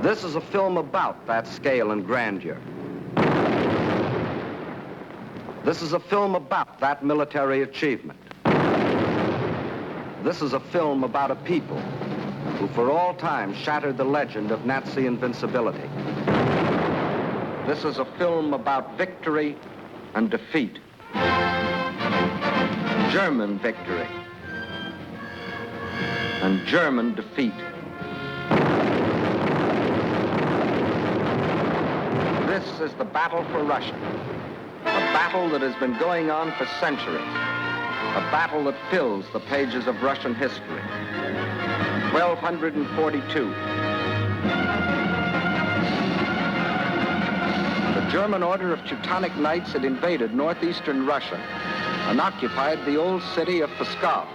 This is a film about that scale and grandeur. This is a film about that military achievement. This is a film about a people who for all time shattered the legend of Nazi invincibility. This is a film about victory and defeat. German victory and German defeat. This is the battle for Russia, a battle that has been going on for centuries, a battle that fills the pages of Russian history. 1242. The German Order of Teutonic Knights had invaded northeastern Russia and occupied the old city of Pskov.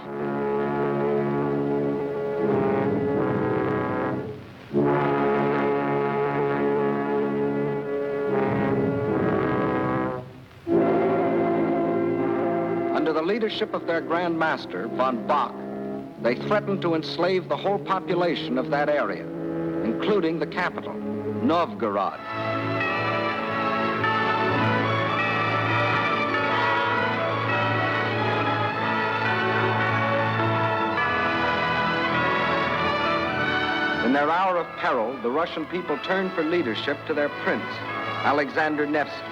Under the leadership of their Grand Master, von Bock, they threatened to enslave the whole population of that area, including the capital, Novgorod. In their hour of peril, the Russian people turned for leadership to their prince, Alexander Nevsky.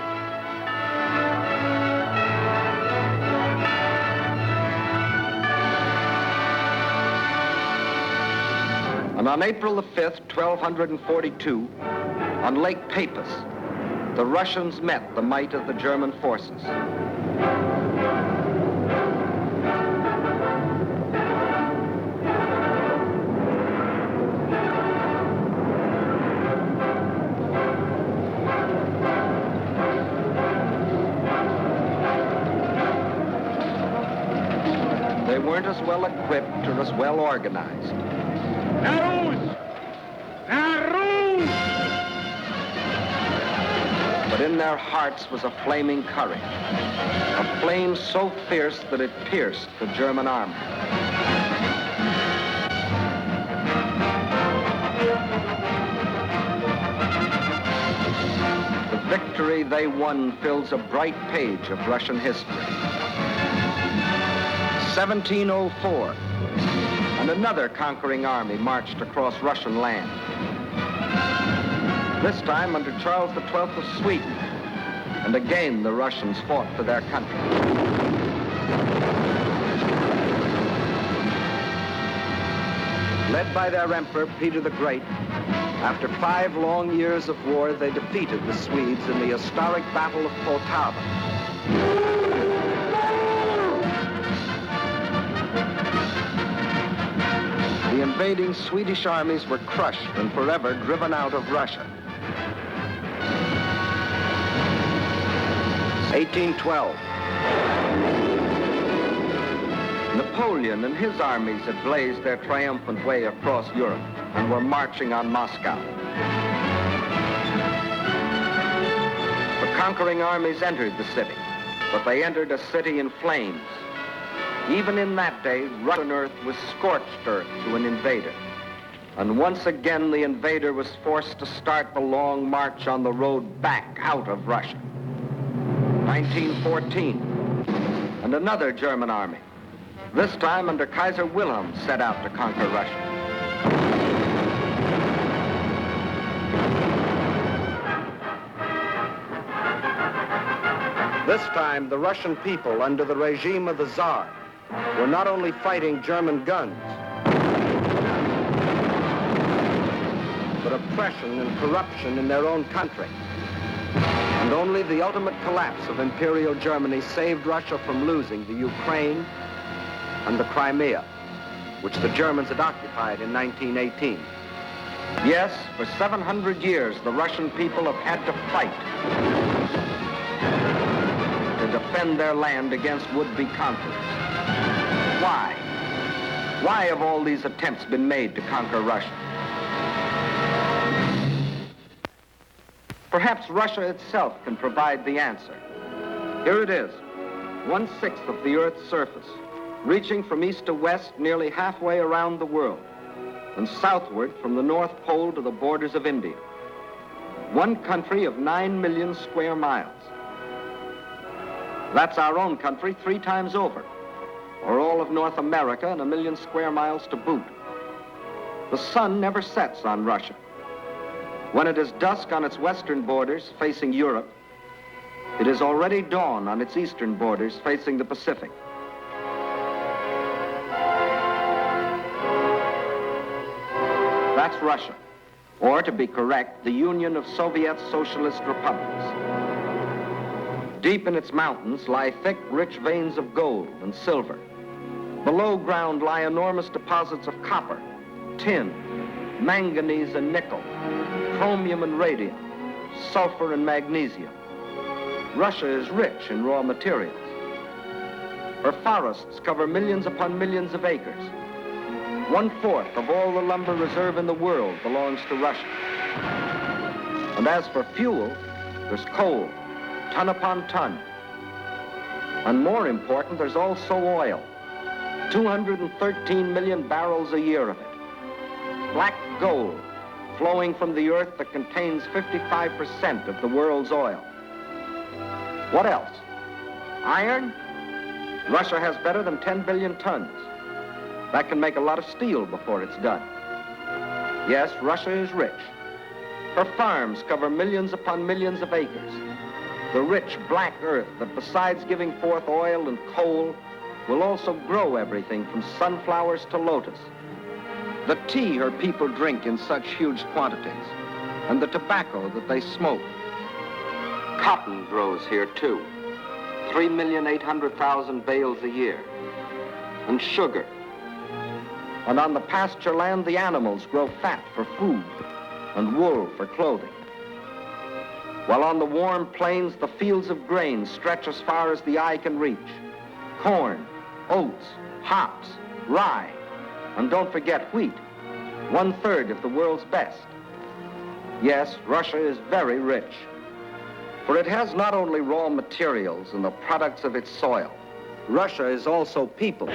And on April the 5th, 1242, on Lake Peipus, the Russians met the might of the German forces. They weren't as well equipped or as well organized. But in their hearts was a flaming courage, a flame so fierce that it pierced the German army. The victory they won fills a bright page of Russian history. 1704, and another conquering army marched across Russian land. This time under Charles XII of Sweden, and again the Russians fought for their country. Led by their emperor, Peter the Great, after 5 long years of war, they defeated the Swedes in the historic Battle of Poltava. The invading Swedish armies were crushed and forever driven out of Russia. 1812. Napoleon and his armies had blazed their triumphant way across Europe and were marching on Moscow. The conquering armies entered the city, but they entered a city in flames. Even in that day, Russian earth was scorched earth to an invader. And once again, the invader was forced to start the long march on the road back out of Russia. 1914, and another German army, this time under Kaiser Wilhelm, set out to conquer Russia. This time, the Russian people, under the regime of the Tsar, were not only fighting German guns, but oppression and corruption in their own country. And only the ultimate collapse of Imperial Germany saved Russia from losing the Ukraine and the Crimea, which the Germans had occupied in 1918. Yes, for 700 years, the Russian people have had to fight to defend their land against would-be conquerors. Why? Why have all these attempts been made to conquer Russia? Perhaps Russia itself can provide the answer. Here it is, 1/6 of the Earth's surface, reaching from east to west nearly halfway around the world. and southward from the North Pole to the borders of India. One country of 9 million square miles. That's our own country 3 times over, or all of North America and 1 million square miles to boot. The sun never sets on Russia. When it is dusk on its western borders facing Europe, it is already dawn on its eastern borders facing the Pacific. That's Russia, or to be correct, the Union of Soviet Socialist Republics. Deep in its mountains lie thick, rich veins of gold and silver. Below ground lie enormous deposits of copper, tin, manganese and nickel, chromium and radium, sulfur and magnesium. Russia is rich in raw materials. Her forests cover millions upon millions of acres. 1/4 of all the lumber reserve in the world belongs to Russia. And as for fuel, there's coal, ton upon ton. And more important, there's also oil. 213 million barrels a year of it. Black gold flowing from the earth that contains 55% of the world's oil. What else? Iron? Russia has better than 10 billion tons. That can make a lot of steel before it's done. Yes, Russia is rich. Her farms cover millions upon millions of acres. The rich black earth that besides giving forth oil and coal will also grow everything from sunflowers to lotus. The tea her people drink in such huge quantities, and the tobacco that they smoke. Cotton grows here too, 3,800,000 bales a year. And sugar. And on the pasture land, the animals grow fat for food and wool for clothing. While on the warm plains, the fields of grain stretch as far as the eye can reach. Corn, oats, hops, rye, and don't forget wheat, 1/3 of the world's best. Yes, Russia is very rich, for it has not only raw materials and the products of its soil. Russia is also people.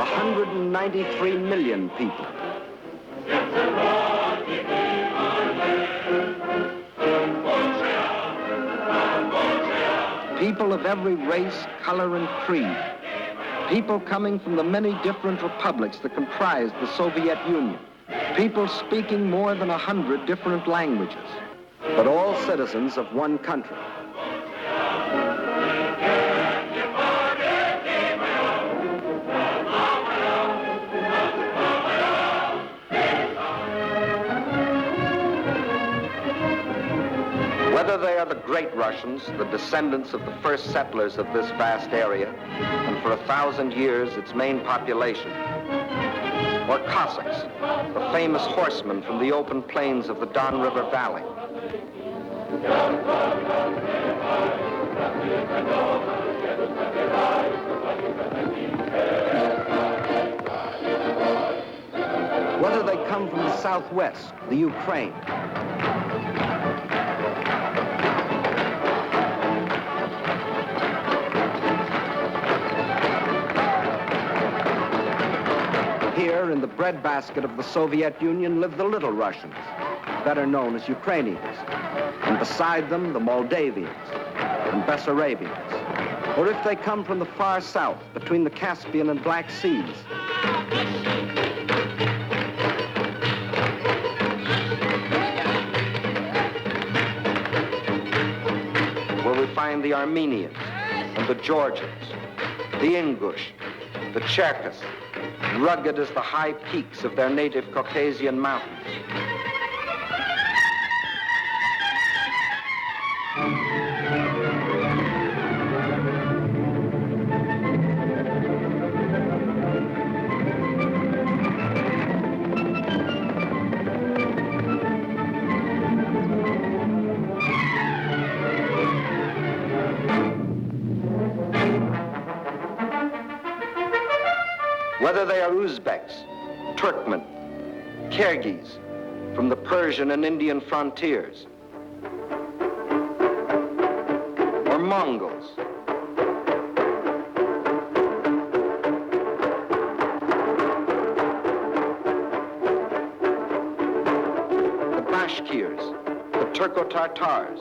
193 million people. People of every race, color, and creed. People coming from the many different republics that comprised the Soviet Union. People speaking more than 100 different languages, but all citizens of one country. Whether they are the great Russians, the descendants of the first settlers of this vast area, and for 1,000 years its main population, or Cossacks, the famous horsemen from the open plains of the Don River Valley. Whether they come from the Southwest, the Ukraine, here in the breadbasket of the Soviet Union live the Little Russians, better known as Ukrainians, and beside them the Moldavians and Bessarabians. Or if they come from the far south, between the Caspian and Black Seas, where we find the Armenians and the Georgians, the Ingush, the Cherkess, rugged as the high peaks of their native Caucasian mountains. Whether they are Uzbeks, Turkmen, Kyrgyz, from the Persian and Indian frontiers, or Mongols, Turco-Tartars,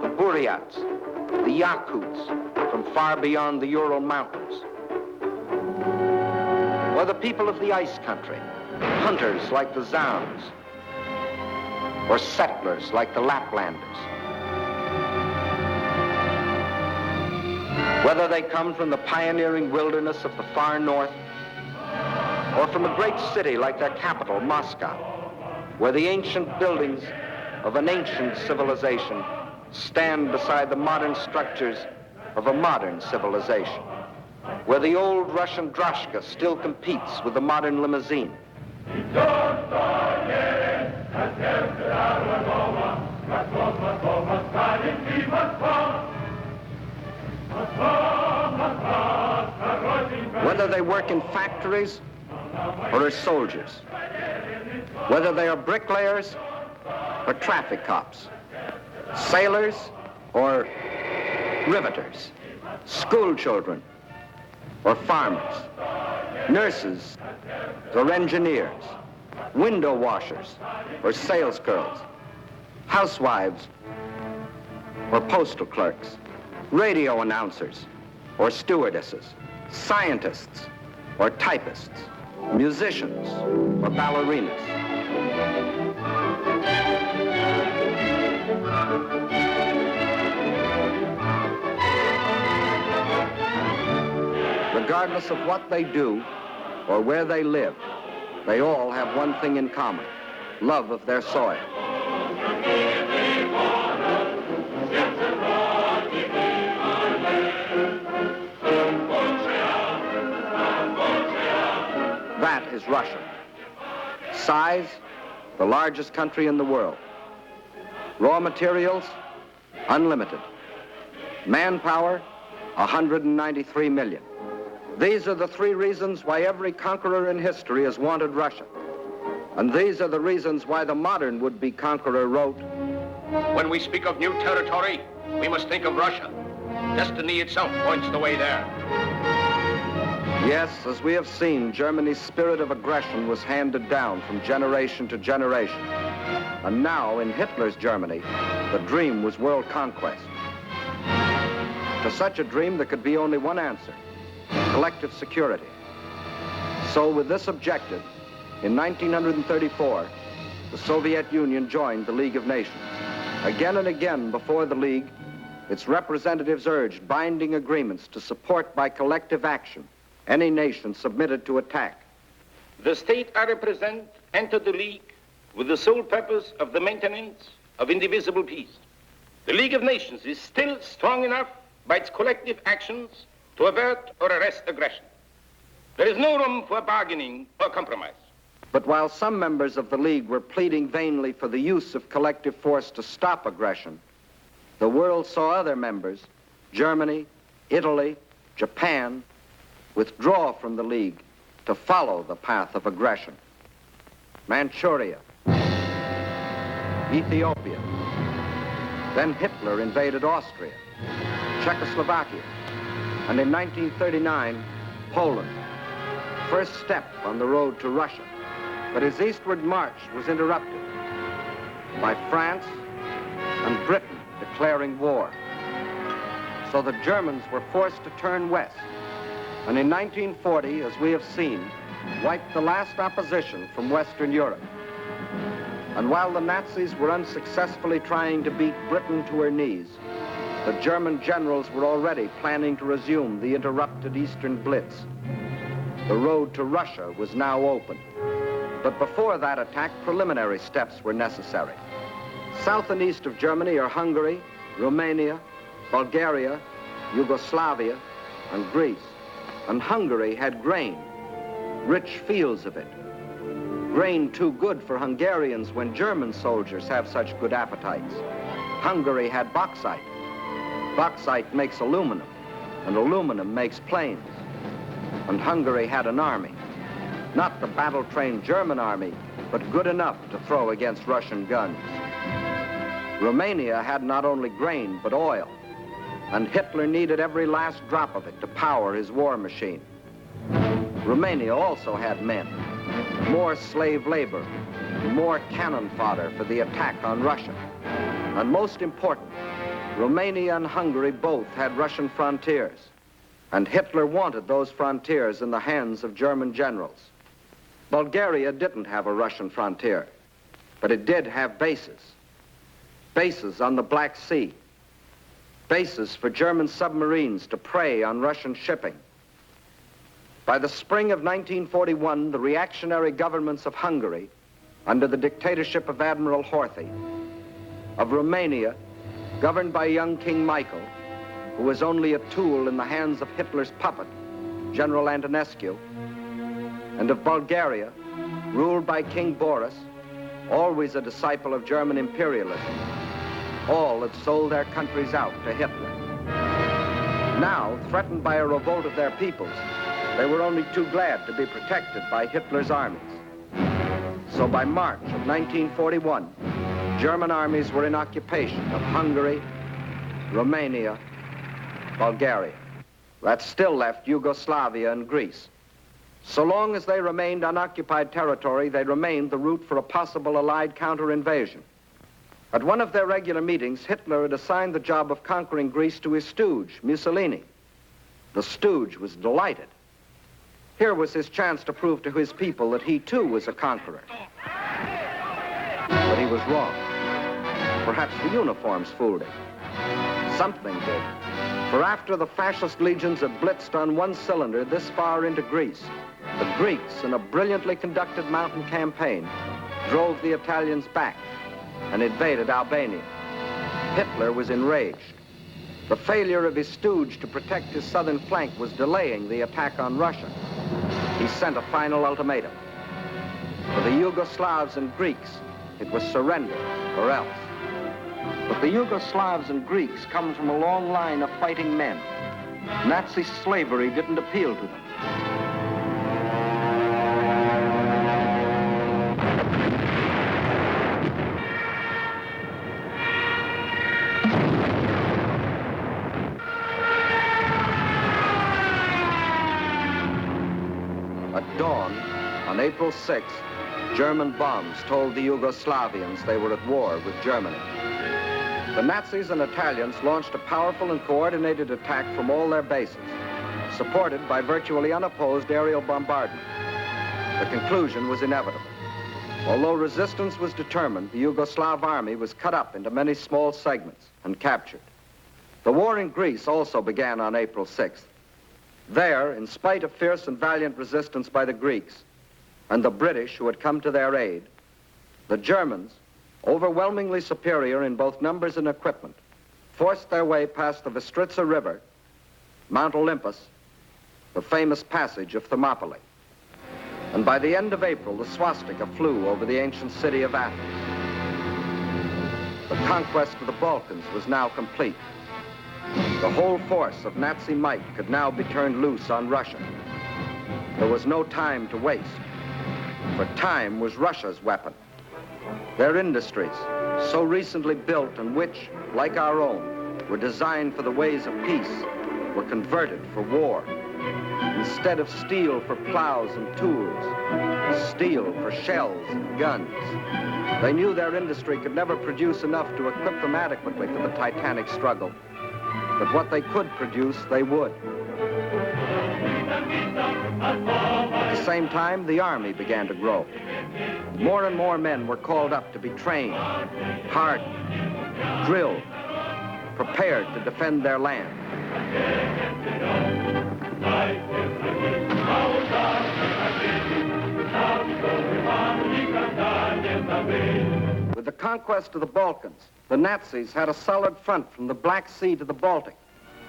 the Buryats, the Yakuts from far beyond the Ural Mountains, or the people of the ice country, hunters like the Zounds, or settlers like the Laplanders. Whether they come from the pioneering wilderness of the far north, or from a great city like their capital, Moscow, where the ancient buildings of an ancient civilization stand beside the modern structures of a modern civilization, where the old Russian droshka still competes with the modern limousine. Whether they work in factories or as soldiers, whether they are bricklayers or traffic cops, sailors or riveters, school children or farmers, nurses or engineers, window washers or sales girls, housewives or postal clerks, radio announcers or stewardesses, scientists or typists, musicians or ballerinas. Regardless of what they do or where they live, they all have one thing in common: love of their soil. That is Russia. Size, the largest country in the world. Raw materials, unlimited. Manpower, 193 million. These are the three reasons why every conqueror in history has wanted Russia. And these are the reasons why the modern would-be conqueror wrote, "When we speak of new territory, we must think of Russia. Destiny itself points the way there." Yes, as we have seen, Germany's spirit of aggression was handed down from generation to generation. And now, in Hitler's Germany, the dream was world conquest. To such a dream, there could be only one answer: collective security. So with this objective, in 1934, the Soviet Union joined the League of Nations. Again and again before the League, its representatives urged binding agreements to support by collective action any nation submitted to attack. The state I represent entered the League with the sole purpose of the maintenance of indivisible peace. The League of Nations is still strong enough by its collective actions to avert or arrest aggression. There is no room for bargaining or compromise. But while some members of the League were pleading vainly for the use of collective force to stop aggression, the world saw other members, Germany, Italy, Japan, withdraw from the League to follow the path of aggression. Manchuria, Ethiopia, then Hitler invaded Austria, Czechoslovakia, and in 1939, Poland, first step on the road to Russia. But his eastward march was interrupted by France and Britain declaring war. So the Germans were forced to turn west, and in 1940, as we have seen, wiped the last opposition from Western Europe. And while the Nazis were unsuccessfully trying to beat Britain to her knees, the German generals were already planning to resume the interrupted Eastern Blitz. The road to Russia was now open. But before that attack, preliminary steps were necessary. South and east of Germany are Hungary, Romania, Bulgaria, Yugoslavia, and Greece. And Hungary had grain, rich fields of it. Grain too good for Hungarians when German soldiers have such good appetites. Hungary had bauxite. Bauxite makes aluminum, and aluminum makes planes. And Hungary had an army. Not the battle-trained German army, but good enough to throw against Russian guns. Romania had not only grain, but oil. And Hitler needed every last drop of it to power his war machine. Romania also had men, more slave labor, more cannon fodder for the attack on Russia. And most important, Romania and Hungary both had Russian frontiers, and Hitler wanted those frontiers in the hands of German generals. Bulgaria didn't have a Russian frontier, but it did have bases. Bases on the Black Sea, bases for German submarines to prey on Russian shipping. By the spring of 1941, the reactionary governments of Hungary, under the dictatorship of Admiral Horthy, of Romania, governed by young King Michael, who was only a tool in the hands of Hitler's puppet, General Antonescu, and of Bulgaria, ruled by King Boris, always a disciple of German imperialism. All had sold their countries out to Hitler. Now, threatened by a revolt of their peoples, they were only too glad to be protected by Hitler's armies. So by March of 1941, German armies were in occupation of Hungary, Romania, Bulgaria. That still left Yugoslavia and Greece. So long as they remained unoccupied territory, they remained the route for a possible Allied counter-invasion. At one of their regular meetings, Hitler had assigned the job of conquering Greece to his stooge, Mussolini. The stooge was delighted. Here was his chance to prove to his people that he too was a conqueror. But he was wrong. Perhaps the uniforms fooled him. Something did. For after the fascist legions had blitzed on one cylinder this far into Greece, the Greeks, in a brilliantly conducted mountain campaign, drove the Italians back and invaded Albania. Hitler was enraged. The failure of his stooge to protect his southern flank was delaying the attack on Russia. He sent a final ultimatum. For the Yugoslavs and Greeks, it was surrender or else. But the Yugoslavs and Greeks come from a long line of fighting men. Nazi slavery didn't appeal to them. At dawn, on April 6th, German bombs told the Yugoslavians they were at war with Germany. The Nazis and Italians launched a powerful and coordinated attack from all their bases, supported by virtually unopposed aerial bombardment. The conclusion was inevitable. Although resistance was determined, the Yugoslav army was cut up into many small segments and captured. The war in Greece also began on April 6th. There, in spite of fierce and valiant resistance by the Greeks and the British who had come to their aid, the Germans, overwhelmingly superior in both numbers and equipment, forced their way past the Vistritsa River, Mount Olympus, the famous passage of Thermopylae. And by the end of April, the swastika flew over the ancient city of Athens. The conquest of the Balkans was now complete. The whole force of Nazi might could now be turned loose on Russia. There was no time to waste, for time was Russia's weapon. Their industries, so recently built and which, like our own, were designed for the ways of peace, were converted for war. Instead of steel for plows and tools, steel for shells and guns. They knew their industry could never produce enough to equip them adequately for the titanic struggle. But what they could produce, they would. At the same time, the army began to grow. More and more men were called up to be trained, hardened, drilled, prepared to defend their land. With the conquest of the Balkans, the Nazis had a solid front from the Black Sea to the Baltic,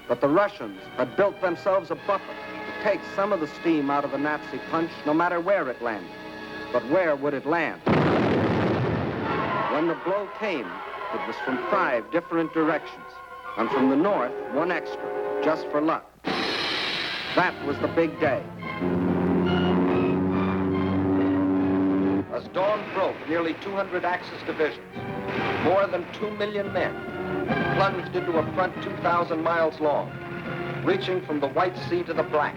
but the Russians had built themselves a buffer to take some of the steam out of the Nazi punch, no matter where it landed. But where would it land? When the blow came, it was from 5 different directions, and from the north, 1 extra, just for luck. That was the big day. As dawn broke, nearly 200 Axis divisions, more than 2 million men, plunged into a front 2,000 miles long, reaching from the White Sea to the Black.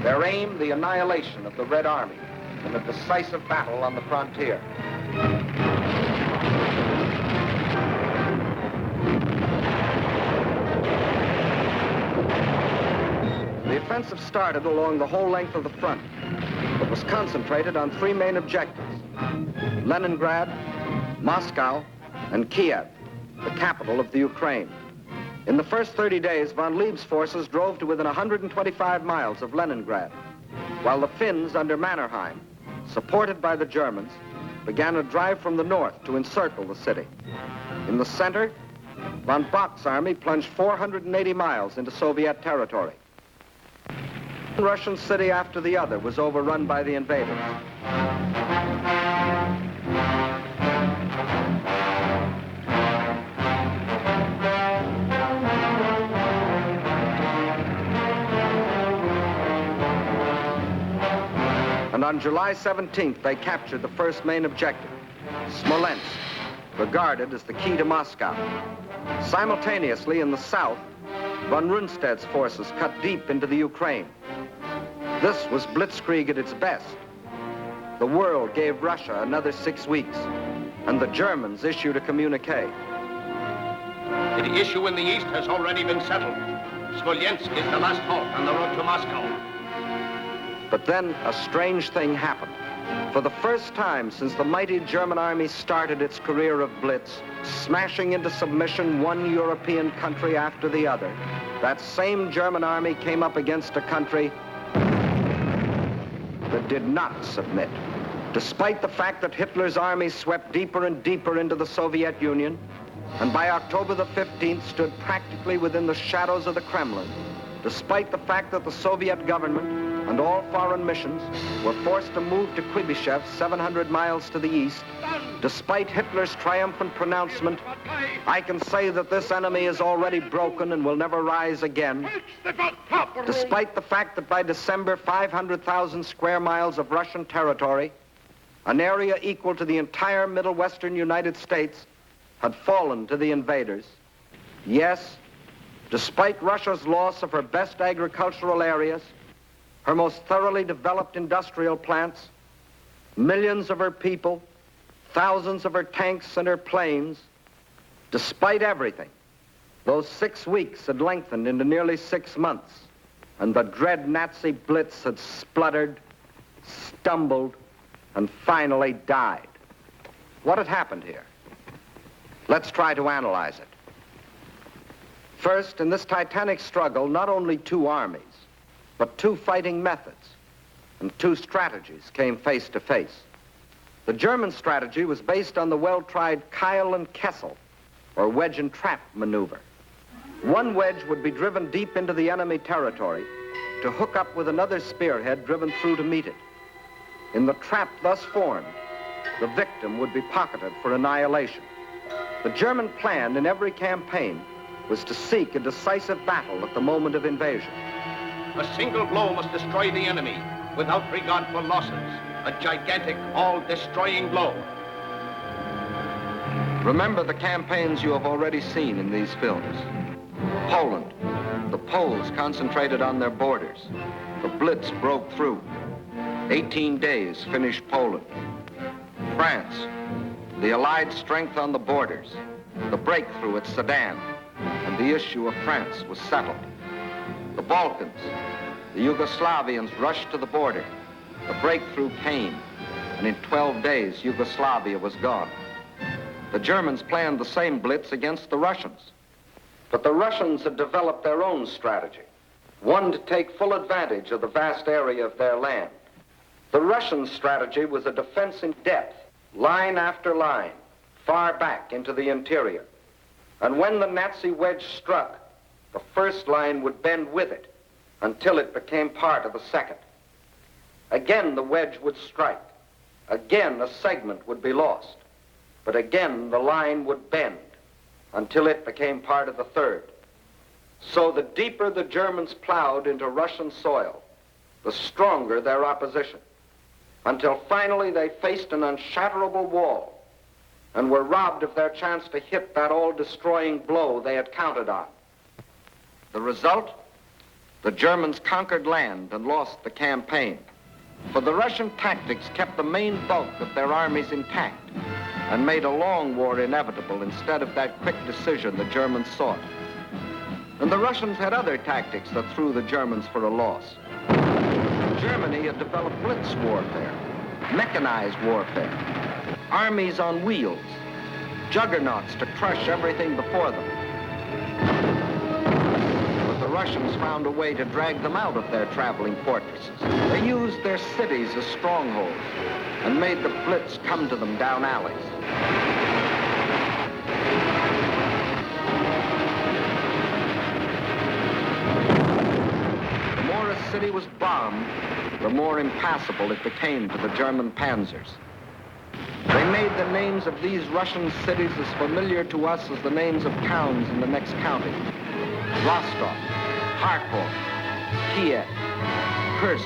Their aim, the annihilation of the Red Army in a decisive battle on the frontier. offensive started along the whole length of the front, but was concentrated on three main objectives: Leningrad, Moscow, and Kiev, the capital of the Ukraine. In the first 30 days, von Lieb's forces drove to within 125 miles of Leningrad, while the Finns under Mannerheim, supported by the Germans, began a drive from the north to encircle the city. In the center, von Bock's army plunged 480 miles into Soviet territory. One Russian city after the other was overrun by the invaders. And on July 17th, they captured the first main objective, Smolensk, regarded as the key to Moscow. Simultaneously, in the south, von Rundstedt's forces cut deep into the Ukraine. This was blitzkrieg at its best. The world gave Russia another 6 weeks, and the Germans issued a communique. The issue in the east has already been settled. Smolensk is the last halt on the road to Moscow. But then a strange thing happened. For the first time since the mighty German army started its career of blitz, smashing into submission one European country after the other, that same German army came up against a country that did not submit. Despite the fact that Hitler's army swept deeper and deeper into the Soviet Union, and by October the 15th stood practically within the shadows of the Kremlin, despite the fact that the Soviet government and all foreign missions were forced to move to Kuibyshev 700 miles to the east, despite Hitler's triumphant pronouncement, I can say that this enemy is already broken and will never rise again. Despite the fact that by December, 500,000 square miles of Russian territory, an area equal to the entire Middle Western United States, had fallen to the invaders. Yes, despite Russia's loss of her best agricultural areas, her most thoroughly developed industrial plants, millions of her people, thousands of her tanks and her planes, despite everything, those 6 weeks had lengthened into nearly 6 months, and the dread Nazi blitz had spluttered, stumbled, and finally died. What had happened here? Let's try to analyze it. First, in this titanic struggle, not only two armies, but two fighting methods and two strategies came face to face. The German strategy was based on the well-tried Keil and Kessel, or wedge and trap maneuver. One wedge would be driven deep into the enemy territory to hook up with another spearhead driven through to meet it. In the trap thus formed, the victim would be pocketed for annihilation. The German plan in every campaign was to seek a decisive battle at the moment of invasion. A single blow must destroy the enemy without regard for losses. A gigantic, all-destroying blow. Remember the campaigns you have already seen in these films. Poland, the Poles concentrated on their borders. The Blitz broke through. 18 days finished Poland. France, the Allied strength on the borders. The breakthrough at Sedan, and the issue of France was settled. The Balkans, the Yugoslavians rushed to the border. The breakthrough came, and in 12 days, Yugoslavia was gone. The Germans planned the same blitz against the Russians. But the Russians had developed their own strategy, one to take full advantage of the vast area of their land. The Russian strategy was a defense in depth, line after line, far back into the interior. And when the Nazi wedge struck, the first line would bend with it until it became part of the second. Again, the wedge would strike. Again, a segment would be lost. But again, the line would bend until it became part of the third. So the deeper the Germans plowed into Russian soil, the stronger their opposition, until finally they faced an unshatterable wall and were robbed of their chance to hit that all-destroying blow they had counted on. The result? The Germans conquered land and lost the campaign. For the Russian tactics kept the main bulk of their armies intact and made a long war inevitable instead of that quick decision the Germans sought. And the Russians had other tactics that threw the Germans for a loss. Germany had developed blitz warfare, mechanized warfare, armies on wheels, juggernauts to crush everything before them. But the Russians found a way to drag them out of their traveling fortresses. They used their cities as strongholds and made the blitz come to them down alleys. The more a city was bombed, the more impassable it became to the German panzers. They made the names of these Russian cities as familiar to us as the names of towns in the next county. Rostov, Kharkov, Kiev, Kursk,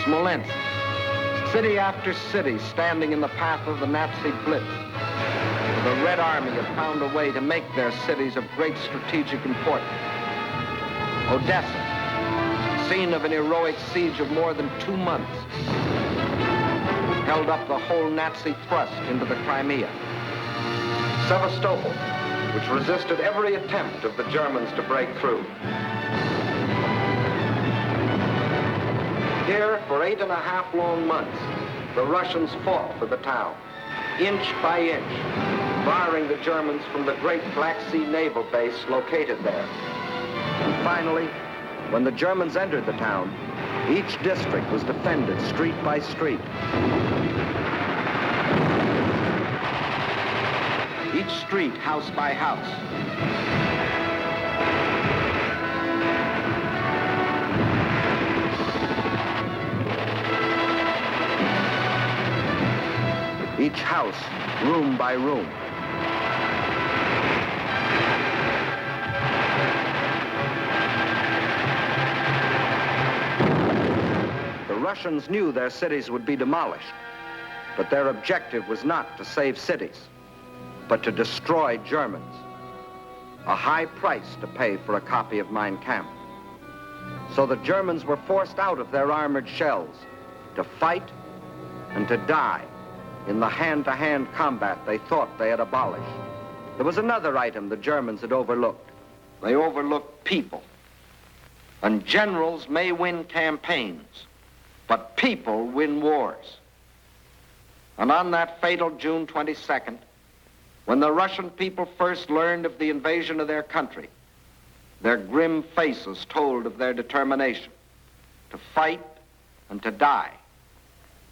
Smolensk. City after city standing in the path of the Nazi blitz. The Red Army had found a way to make their cities of great strategic importance. Odessa, scene of an heroic siege of more than 2 months, held up the whole Nazi thrust into the Crimea. Sevastopol, which resisted every attempt of the Germans to break through. Here, for 8.5 long months, the Russians fought for the town, inch by inch, barring the Germans from the great Black Sea naval base located there. And finally, when the Germans entered the town, each district was defended street by street. Each street house by house. Each house, room by room. The Russians knew their cities would be demolished, but their objective was not to save cities, but to destroy Germans. A high price to pay for a copy of Mein Kampf. So the Germans were forced out of their armored shells to fight and to die in the hand-to-hand combat they thought they had abolished. There was another item the Germans had overlooked. They overlooked people. And generals may win campaigns, but people win wars. And on that fatal June 22nd, when the Russian people first learned of the invasion of their country, their grim faces told of their determination to fight and to die,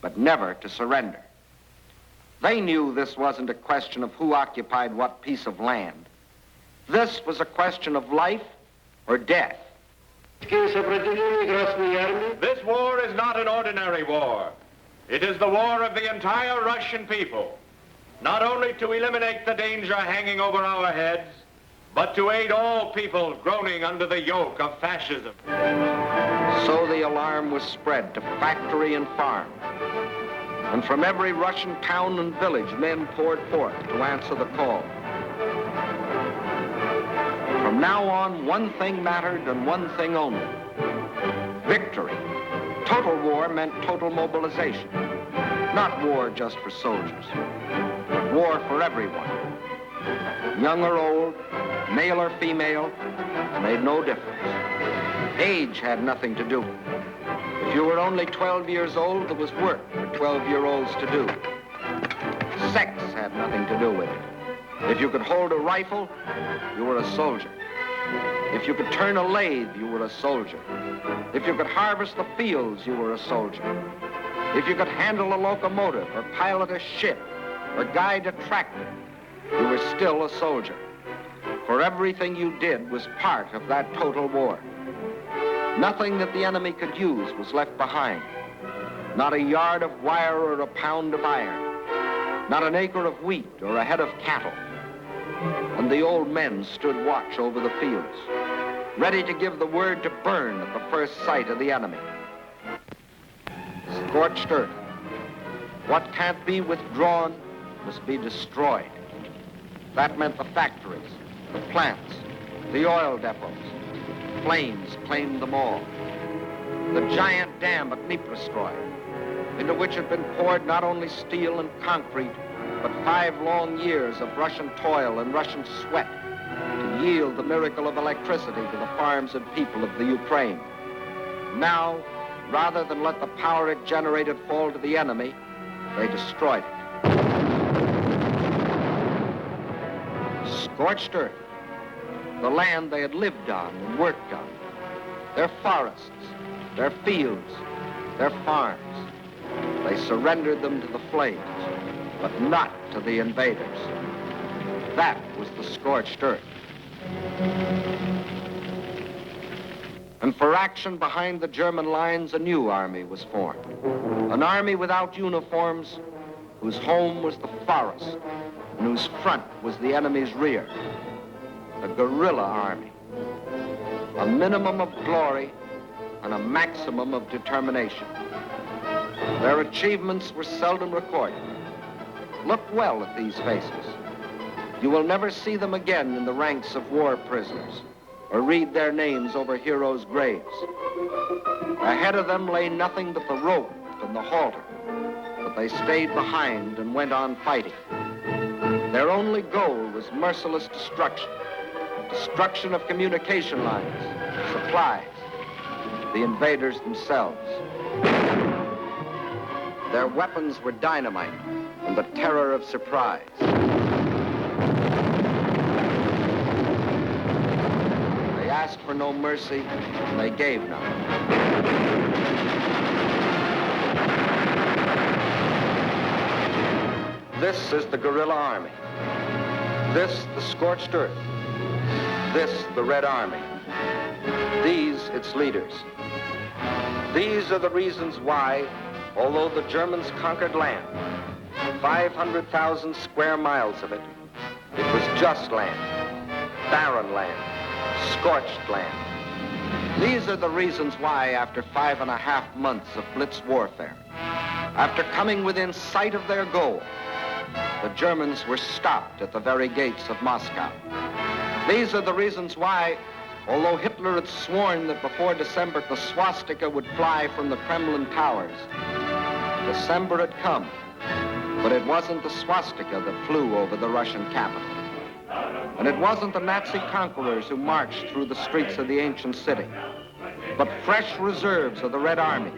but never to surrender. They knew this wasn't a question of who occupied what piece of land. This was a question of life or death. This war is not an ordinary war. It is the war of the entire Russian people, not only to eliminate the danger hanging over our heads, but to aid all people groaning under the yoke of fascism. So the alarm was spread to factory and farm. And from every Russian town and village, men poured forth to answer the call. From now on, one thing mattered and one thing only: victory. Total war meant total mobilization. Not war just for soldiers, but war for everyone. Young or old, male or female, made no difference. Age had nothing to do with it. If you were only 12 years old, there was work for 12-year-olds to do. Sex had nothing to do with it. If you could hold a rifle, you were a soldier. If you could turn a lathe, you were a soldier. If you could harvest the fields, you were a soldier. If you could handle a locomotive or pilot a ship or guide a tractor, you were still a soldier. For everything you did was part of that total war. Nothing that the enemy could use was left behind. Not a yard of wire or a pound of iron. Not an acre of wheat or a head of cattle. And the old men stood watch over the fields, ready to give the word to burn at the first sight of the enemy. Scorched earth. What can't be withdrawn must be destroyed. That meant the factories, the plants, the oil depots. Flames claimed them all. The giant dam at Dniprostroi, into which had been poured not only steel and concrete, but 5 long years of Russian toil and Russian sweat to yield the miracle of electricity to the farms and people of the Ukraine. Now, rather than let the power it generated fall to the enemy, they destroyed it. Scorched earth, the land they had lived on and worked on, their forests, their fields, their farms. They surrendered them to the flames, but not to the invaders. That was the scorched earth. And for action behind the German lines, a new army was formed. An army without uniforms, whose home was the forest, and whose front was the enemy's rear. A guerrilla army. A minimum of glory and a maximum of determination. Their achievements were seldom recorded. Look well at these faces. You will never see them again in the ranks of war prisoners or read their names over heroes' graves. Ahead of them lay nothing but the rope and the halter, but they stayed behind and went on fighting. Their only goal was merciless destruction. Destruction of communication lines, supplies, the invaders themselves. Their weapons were dynamite and the terror of surprise. They asked for no mercy, and they gave none. This is the guerrilla army. This, the scorched earth. This, the Red Army. These, its leaders. These are the reasons why, although the Germans conquered land, 500,000 square miles of it, it was just land, barren land, scorched land. These are the reasons why, after 5.5 months of blitz warfare, after coming within sight of their goal, the Germans were stopped at the very gates of Moscow. These are the reasons why, although Hitler had sworn that before December the swastika would fly from the Kremlin towers, December had come, but it wasn't the swastika that flew over the Russian capital. And it wasn't the Nazi conquerors who marched through the streets of the ancient city, but fresh reserves of the Red Army.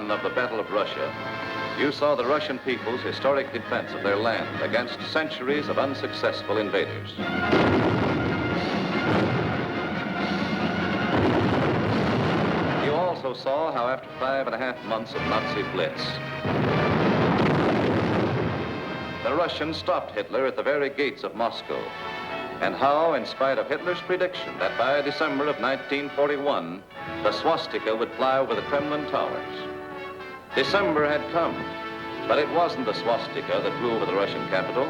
Of the Battle of Russia, you saw the Russian people's historic defense of their land against centuries of unsuccessful invaders. You also saw how after 5.5 months of Nazi blitz, the Russians stopped Hitler at the very gates of Moscow, and how, in spite of Hitler's prediction that by December of 1941, the swastika would fly over the Kremlin towers, December had come, but it wasn't the swastika that flew over the Russian capital,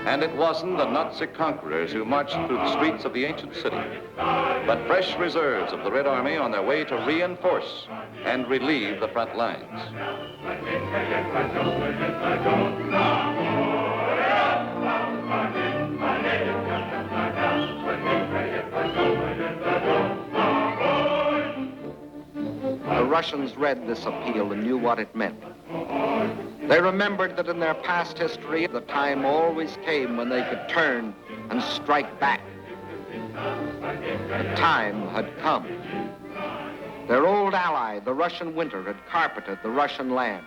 and it wasn't the Nazi conquerors who marched through the streets of the ancient city, but fresh reserves of the Red Army on their way to reinforce and relieve the front lines. The Russians read this appeal and knew what it meant. They remembered that in their past history, the time always came when they could turn and strike back. The time had come. Their old ally, the Russian winter, had carpeted the Russian land.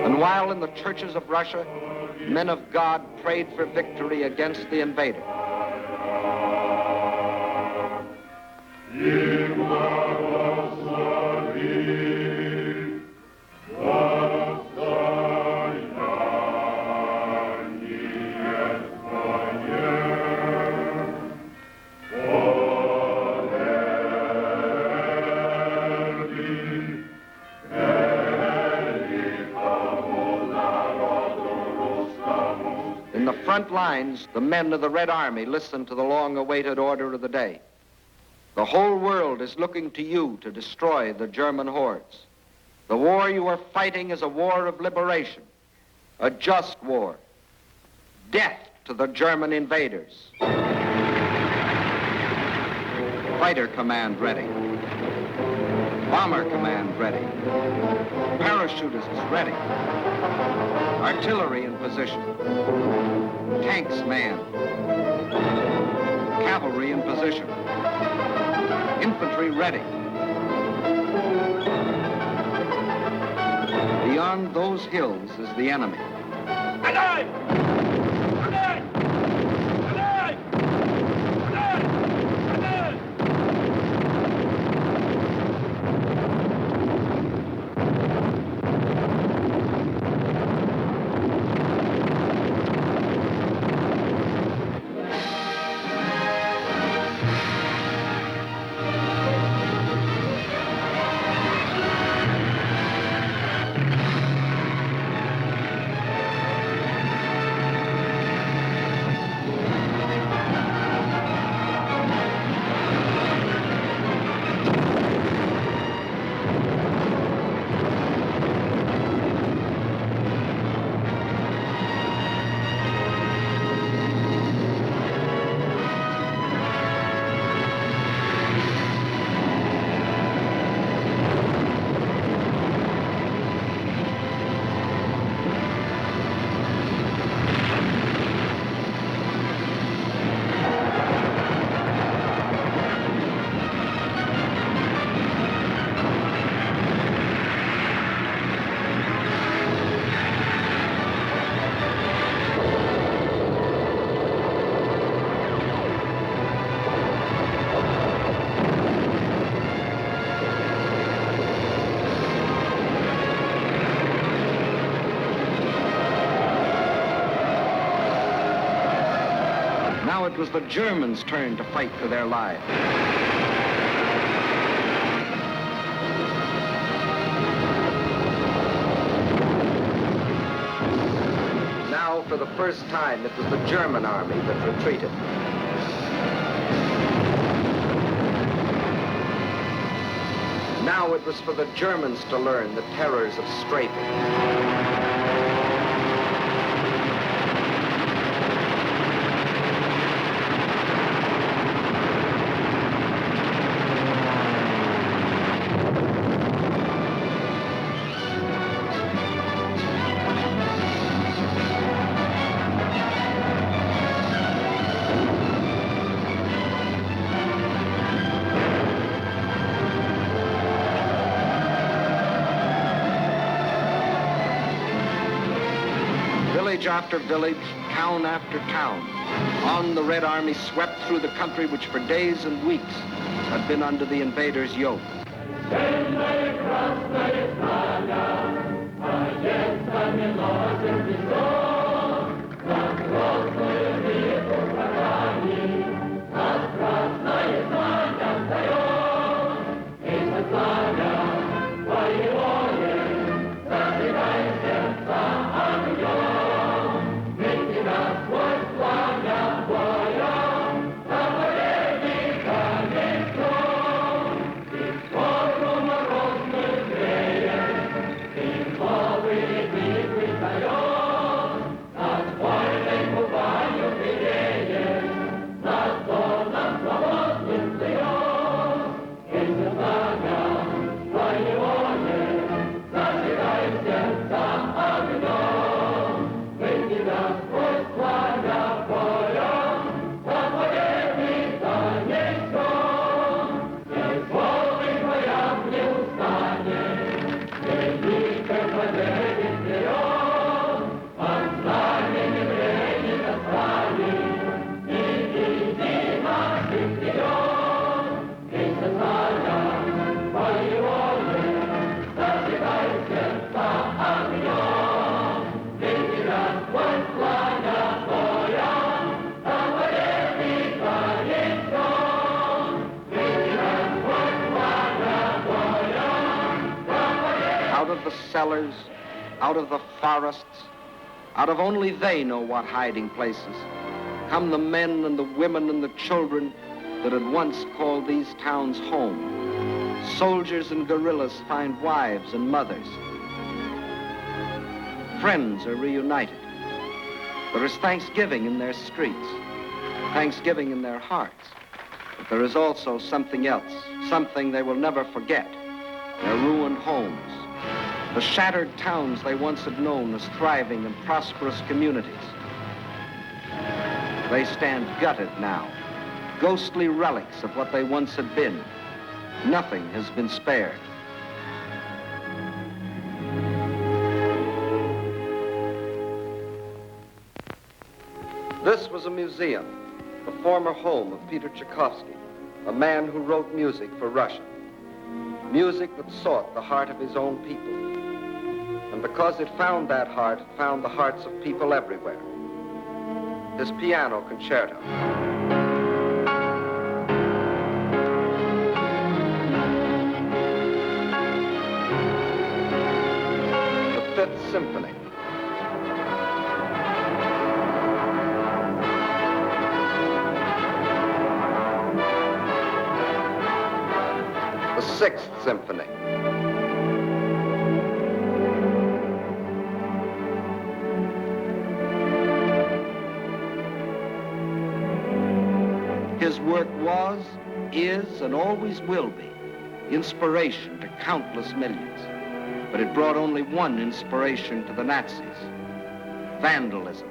And while in the churches of Russia, men of God prayed for victory against the invader, front lines, the men of the Red Army listened to the long-awaited order of the day. The whole world is looking to you to destroy the German hordes. The war you are fighting is a war of liberation, a just war. Death to the German invaders. Fighter command ready. Bomber command ready. Parachutists ready. Artillery in position. Tanks manned. Cavalry in position. Infantry ready. Beyond those hills is the enemy. Alive! Alive! Alive! Alive! Alive! Now it was the Germans' turn to fight for their lives. Now, for the first time, it was the German army that retreated. Now it was for the Germans to learn the terrors of strafing. Village after village, town after town, on the Red Army swept through the country which for days and weeks had been under the invaders' yoke. of the cellars, out of the forests, out of only they know what hiding places, come the men and the women and the children that had once called these towns home. Soldiers and guerrillas find wives and mothers. Friends are reunited. There is thanksgiving in their streets, thanksgiving in their hearts. But there is also something else, something they will never forget, their ruined homes, the shattered towns they once had known as thriving and prosperous communities. They stand gutted now, ghostly relics of what they once had been. Nothing has been spared. This was a museum, the former home of Peter Tchaikovsky, a man who wrote music for Russia. Music that sought the heart of his own people. And because it found that heart, it found the hearts of people everywhere. His piano concerto. The Fifth Symphony. The Sixth Symphony. His work was, is, and always will be inspiration to countless millions. But it brought only one inspiration to the Nazis: vandalism.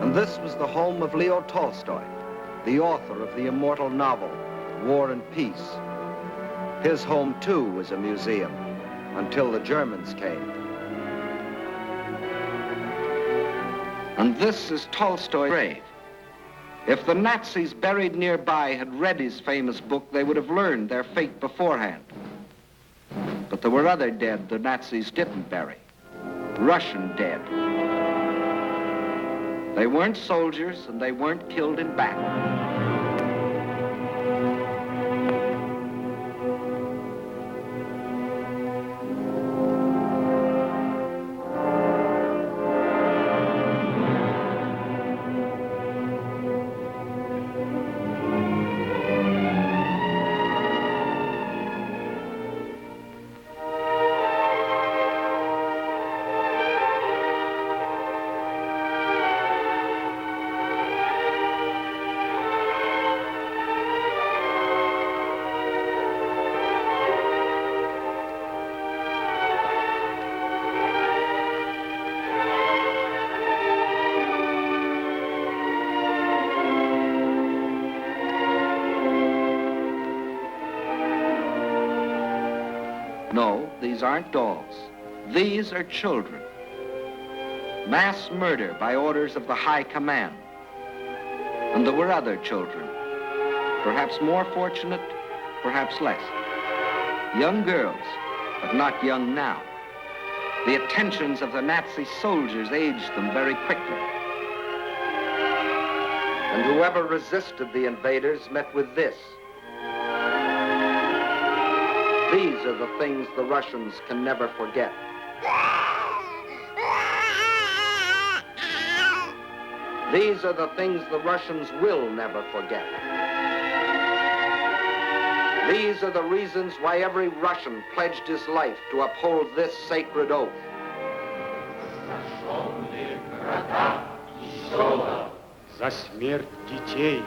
And this was the home of Leo Tolstoy, the author of the immortal novel, War and Peace. His home, too, was a museum, until the Germans came. And this is Tolstoy's grave. If the Nazis buried nearby had read his famous book, they would have learned their fate beforehand. But there were other dead the Nazis didn't bury. Russian dead. They weren't soldiers, and they weren't killed in battle. No, these aren't dolls. These are children. Mass murder by orders of the High Command. And there were other children, perhaps more fortunate, perhaps less. Young girls, but not young now. The attentions of the Nazi soldiers aged them very quickly. And whoever resisted the invaders met with this. These are the things the Russians can never forget. These are the things the Russians will never forget. These are the reasons why every Russian pledged his life to uphold this sacred oath. За смерть детей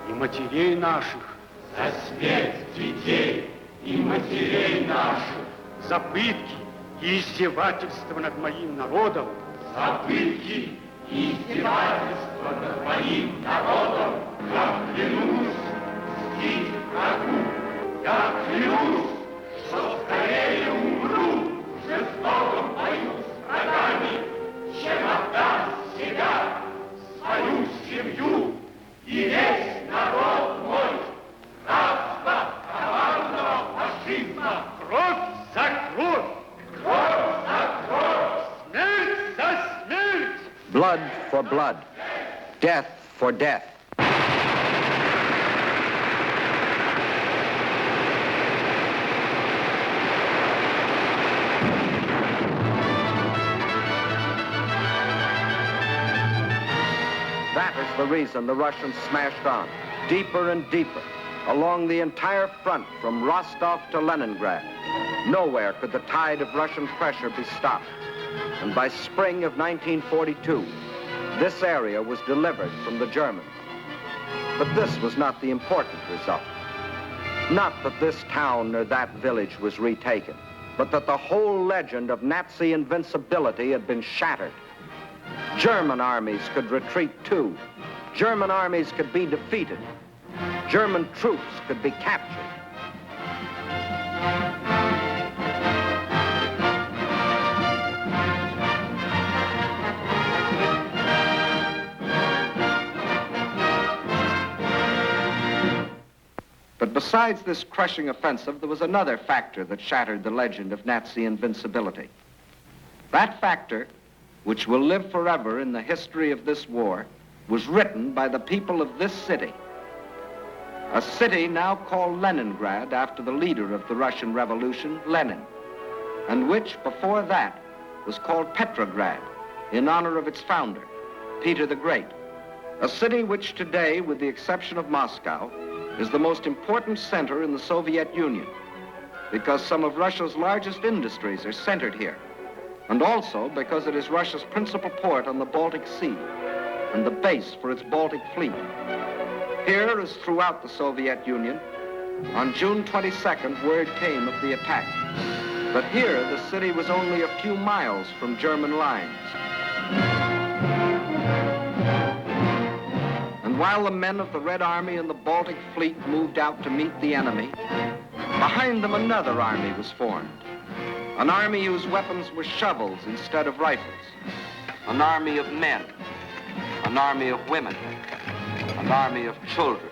и матерей наших. За смерть детей и матерей наших. За пытки и издевательства над моим народом. За пытки и издевательства над моим народом. Я клянусь мстить врагу. Я клянусь, что скорее умру в жестоком бою с врагами, чем отдам себя, свою семью и весь народ мой. Рабство коварного фашизма. Кровь за кровь. Кровь за кровь. Смерть за смерть. Blood for blood. Death for death. the reason the Russians smashed on, deeper and deeper, along the entire front from Rostov to Leningrad. Nowhere could the tide of Russian pressure be stopped. And by spring of 1942, this area was delivered from the Germans. But this was not the important result. Not that this town or that village was retaken, but that the whole legend of Nazi invincibility had been shattered. German armies could retreat too. German armies could be defeated. German troops could be captured. But besides this crushing offensive, there was another factor that shattered the legend of Nazi invincibility. That factor, which will live forever in the history of this war, was written by the people of this city. A city now called Leningrad after the leader of the Russian Revolution, Lenin, and which before that was called Petrograd in honor of its founder, Peter the Great. A city which today, with the exception of Moscow, is the most important center in the Soviet Union because some of Russia's largest industries are centered here, and also because it is Russia's principal port on the Baltic Sea and the base for its Baltic fleet. Here, as throughout the Soviet Union, on June 22nd, word came of the attack. But here, the city was only a few miles from German lines. And while the men of the Red Army and the Baltic Fleet moved out to meet the enemy, behind them another army was formed. An army whose weapons were shovels instead of rifles. An army of men. An army of women. An army of children.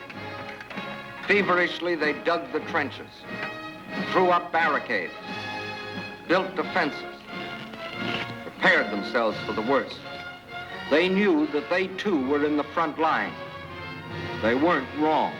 Feverishly, they dug the trenches, threw up barricades, built defenses, prepared themselves for the worst. They knew that they too were in the front line. They weren't wrong.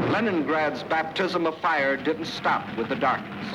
Leningrad's baptism of fire didn't stop with the darkness.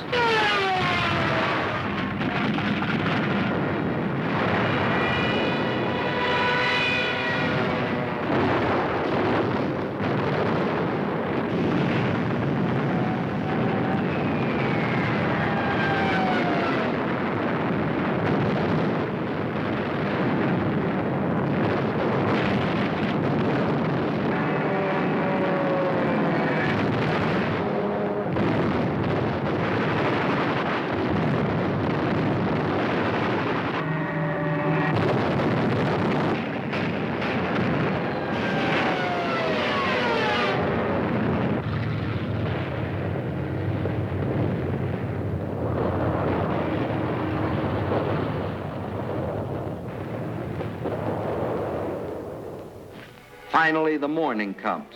Finally, the morning comes,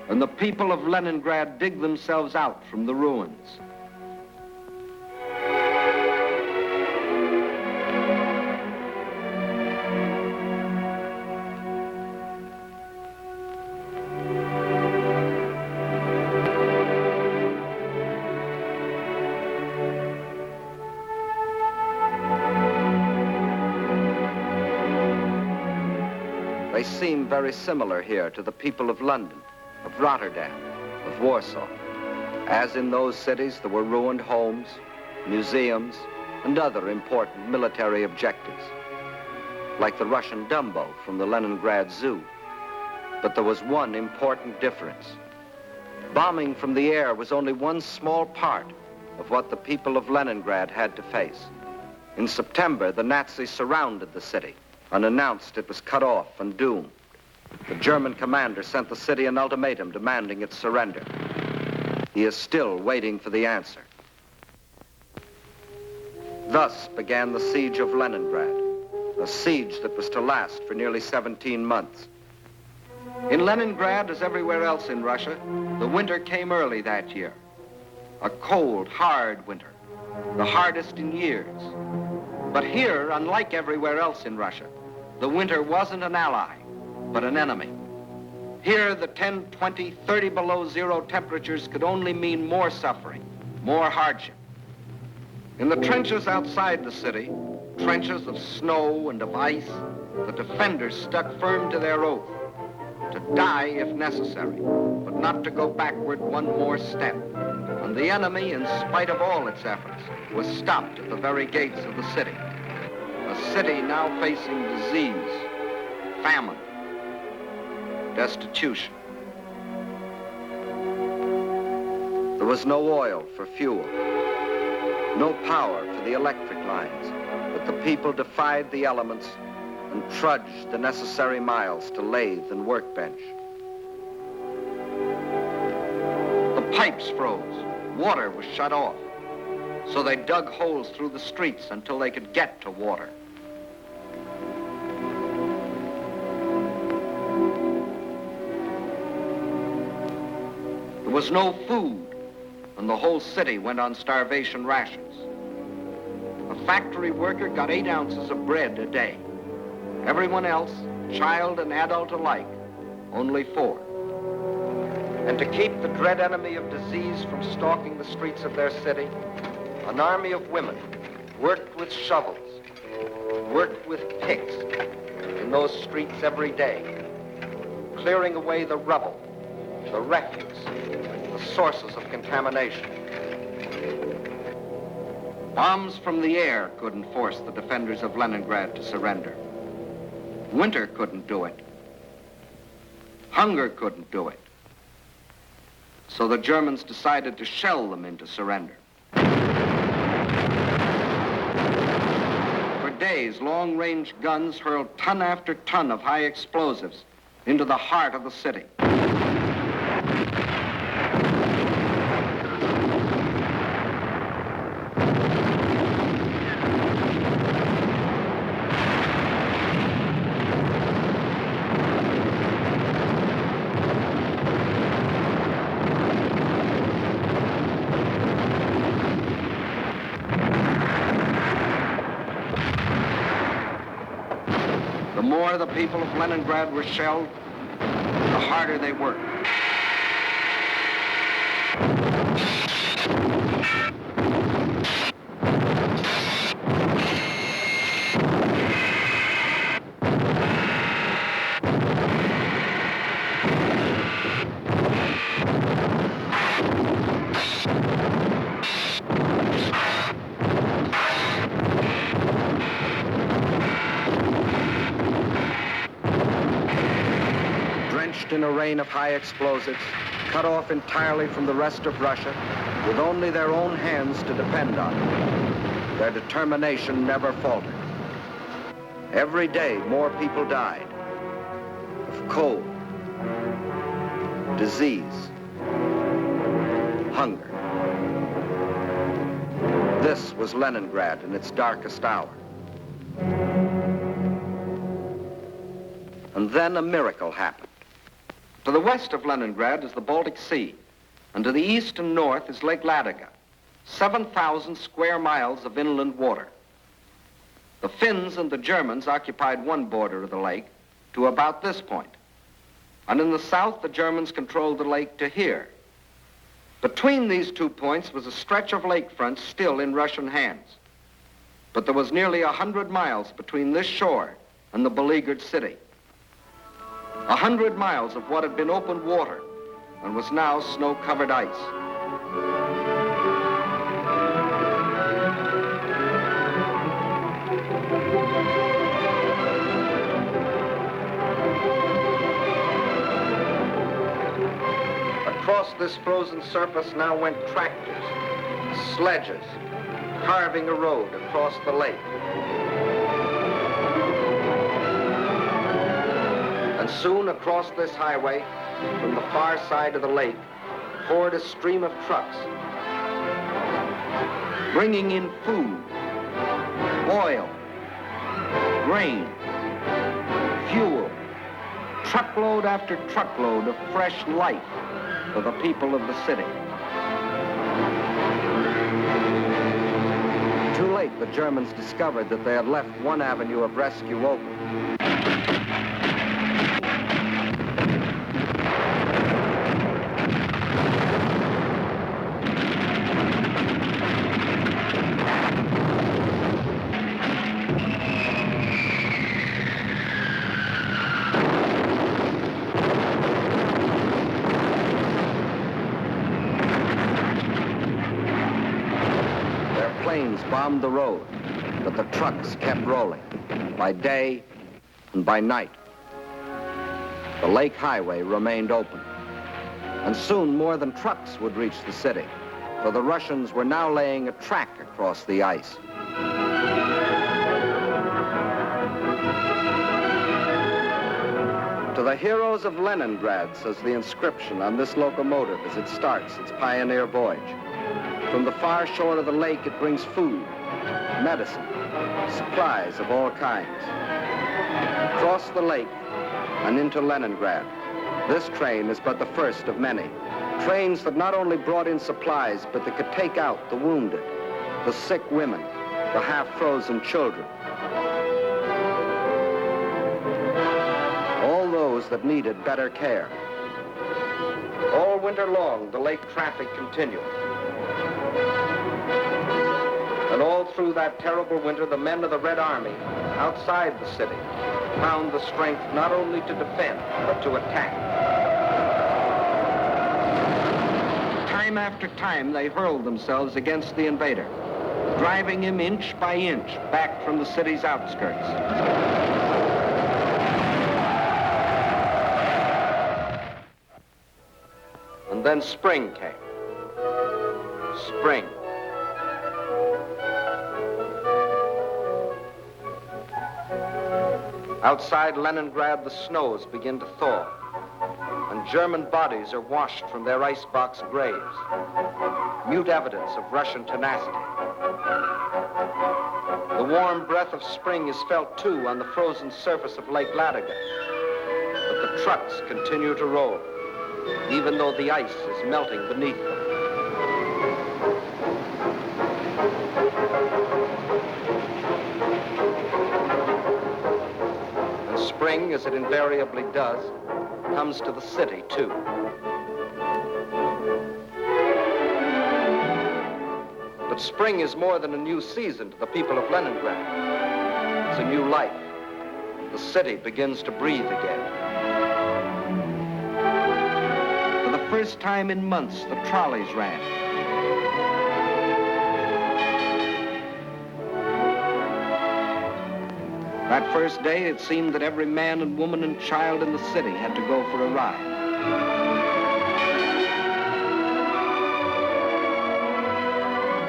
and the people of Leningrad dig themselves out from the ruins. They seem very similar here to the people of London, of Rotterdam, of Warsaw. As in those cities, there were ruined homes, museums, and other important military objectives, like the Russian Dumbo from the Leningrad Zoo. But there was one important difference. Bombing from the air was only one small part of what the people of Leningrad had to face. In September, the Nazis surrounded the city and announced it was cut off and doomed. The German commander sent the city an ultimatum demanding its surrender. He is still waiting for the answer. Thus began the siege of Leningrad, a siege that was to last for nearly 17 months. In Leningrad, as everywhere else in Russia, the winter came early that year. A cold, hard winter, the hardest in years. But here, unlike everywhere else in Russia, the winter wasn't an ally, but an enemy. Here, the 10, 20, 30 below zero temperatures could only mean more suffering, more hardship. In the trenches outside the city, trenches of snow and of ice, the defenders stuck firm to their oath, to die if necessary, but not to go backward one more step. And the enemy, in spite of all its efforts, was stopped at the very gates of the city. A city now facing disease, famine, destitution. There was no oil for fuel, no power for the electric lines, but the people defied the elements and trudged the necessary miles to lathe and workbench. The pipes froze, water was shut off, so they dug holes through the streets until they could get to water. There was no food, and the whole city went on starvation rations. A factory worker got 8 ounces of bread a day. Everyone else, child and adult alike, only 4. And to keep the dread enemy of disease from stalking the streets of their city, an army of women worked with shovels, worked with picks in those streets every day, clearing away the rubble, the refuse, the sources of contamination. Bombs from the air couldn't force the defenders of Leningrad to surrender. Winter couldn't do it. Hunger couldn't do it. So the Germans decided to shell them into surrender. For days, long-range guns hurled ton after ton of high explosives into the heart of the city. The more the people of Leningrad were shelled, the harder they worked. In a rain of high explosives, cut off entirely from the rest of Russia, with only their own hands to depend on, their determination never faltered. Every day, more people died of cold, disease, hunger. This was Leningrad in its darkest hour. And then a miracle happened. To the west of Leningrad is the Baltic Sea, and to the east and north is Lake Ladoga, 7,000 square miles of inland water. The Finns and the Germans occupied one border of the lake to about this point, and in the south the Germans controlled the lake to here. Between these 2 points was a stretch of lakefront still in Russian hands, but there was nearly 100 miles between this shore and the beleaguered city. 100 miles of what had been open water and was now snow-covered ice. Across this frozen surface now went tractors, sledges, carving a road across the lake. And soon across this highway, from the far side of the lake, poured a stream of trucks, bringing in food, oil, grain, fuel, truckload after truckload of fresh life for the people of the city. Too late, the Germans discovered that they had left one avenue of rescue open. Bombed the road, but the trucks kept rolling by day and by night. The lake highway remained open, and soon more than trucks would reach the city, for the Russians were now laying a track across the ice. To the heroes of Leningrad, says the inscription on this locomotive as it starts its pioneer voyage. From the far shore of the lake, it brings food, medicine, supplies of all kinds. Across the lake and into Leningrad, this train is but the first of many. Trains that not only brought in supplies, but that could take out the wounded, the sick women, the half-frozen children. All those that needed better care. All winter long, the lake traffic continued. And all through that terrible winter, the men of the Red Army, outside the city, found the strength not only to defend, but to attack. Time after time, they hurled themselves against the invader, driving him inch by inch back from the city's outskirts. And then spring came. Spring. Outside Leningrad, the snows begin to thaw, and German bodies are washed from their icebox graves, mute evidence of Russian tenacity. The warm breath of spring is felt, too, on the frozen surface of Lake Ladoga, but the trucks continue to roll, even though the ice is melting beneath them. Spring, as it invariably does, comes to the city, too. But spring is more than a new season to the people of Leningrad. It's a new life. The city begins to breathe again. For the first time in months, the trolleys ran. That first day, it seemed that every man and woman and child in the city had to go for a ride.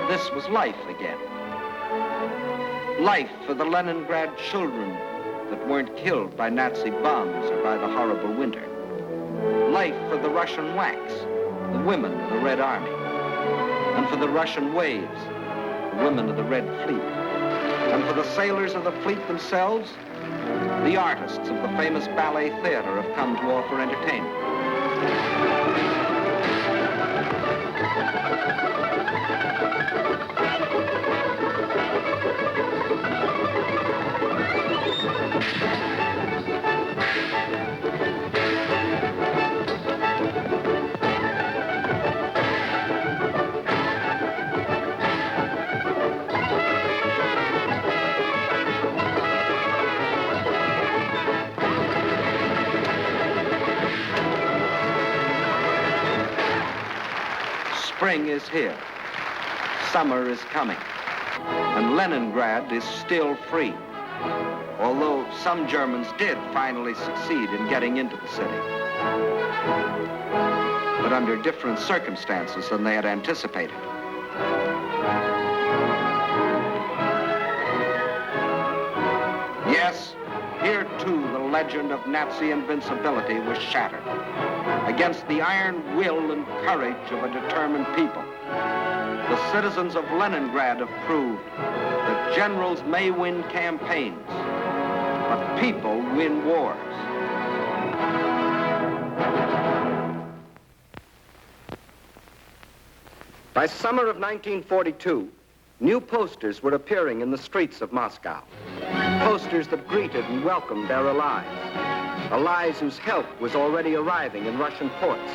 This was life again. Life for the Leningrad children that weren't killed by Nazi bombs or by the horrible winter. Life for the Russian WACs, the women of the Red Army. And for the Russian waves, the women of the Red Fleet. And for the sailors of the fleet themselves, the artists of the famous ballet theater have come to offer entertainment. Spring is here. Summer is coming. And Leningrad is still free, although some Germans did finally succeed in getting into the city. but under different circumstances than they had anticipated. Yes, here too the legend of Nazi invincibility was shattered against the iron will and courage of a determined people. The citizens of Leningrad have proved that generals may win campaigns, but people win wars. By summer of 1942, new posters were appearing in the streets of Moscow. Posters that greeted and welcomed their allies whose help was already arriving in Russian ports.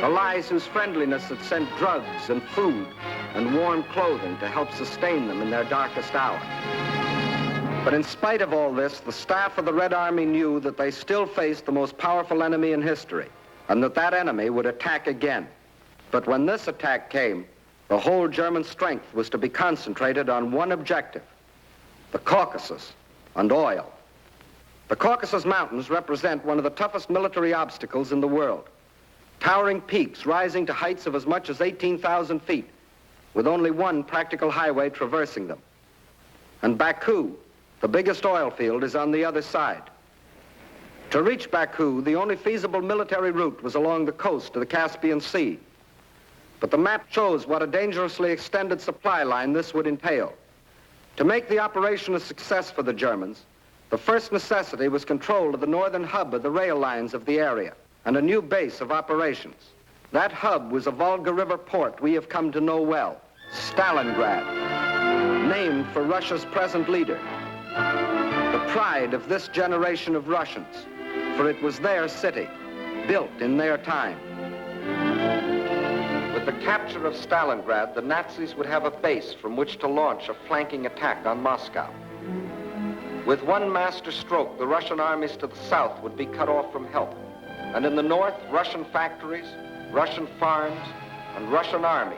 Allies whose friendliness had sent drugs and food and warm clothing to help sustain them in their darkest hour. But in spite of all this, the staff of the Red Army knew that they still faced the most powerful enemy in history, and that enemy would attack again. But when this attack came, the whole German strength was to be concentrated on one objective: the Caucasus and oil. The Caucasus Mountains represent one of the toughest military obstacles in the world. Towering peaks rising to heights of as much as 18,000 feet, with only one practical highway traversing them. And Baku, the biggest oil field, is on the other side. To reach Baku, the only feasible military route was along the coast to the Caspian Sea. But the map shows what a dangerously extended supply line this would entail. To make the operation a success for the Germans, the first necessity was control of the northern hub of the rail lines of the area and a new base of operations. That hub was a Volga River port we have come to know well, Stalingrad, named for Russia's present leader. The pride of this generation of Russians, for it was their city, built in their time. With the capture of Stalingrad, the Nazis would have a base from which to launch a flanking attack on Moscow. With one master stroke, the Russian armies to the south would be cut off from help. And in the north, Russian factories, Russian farms, and Russian armies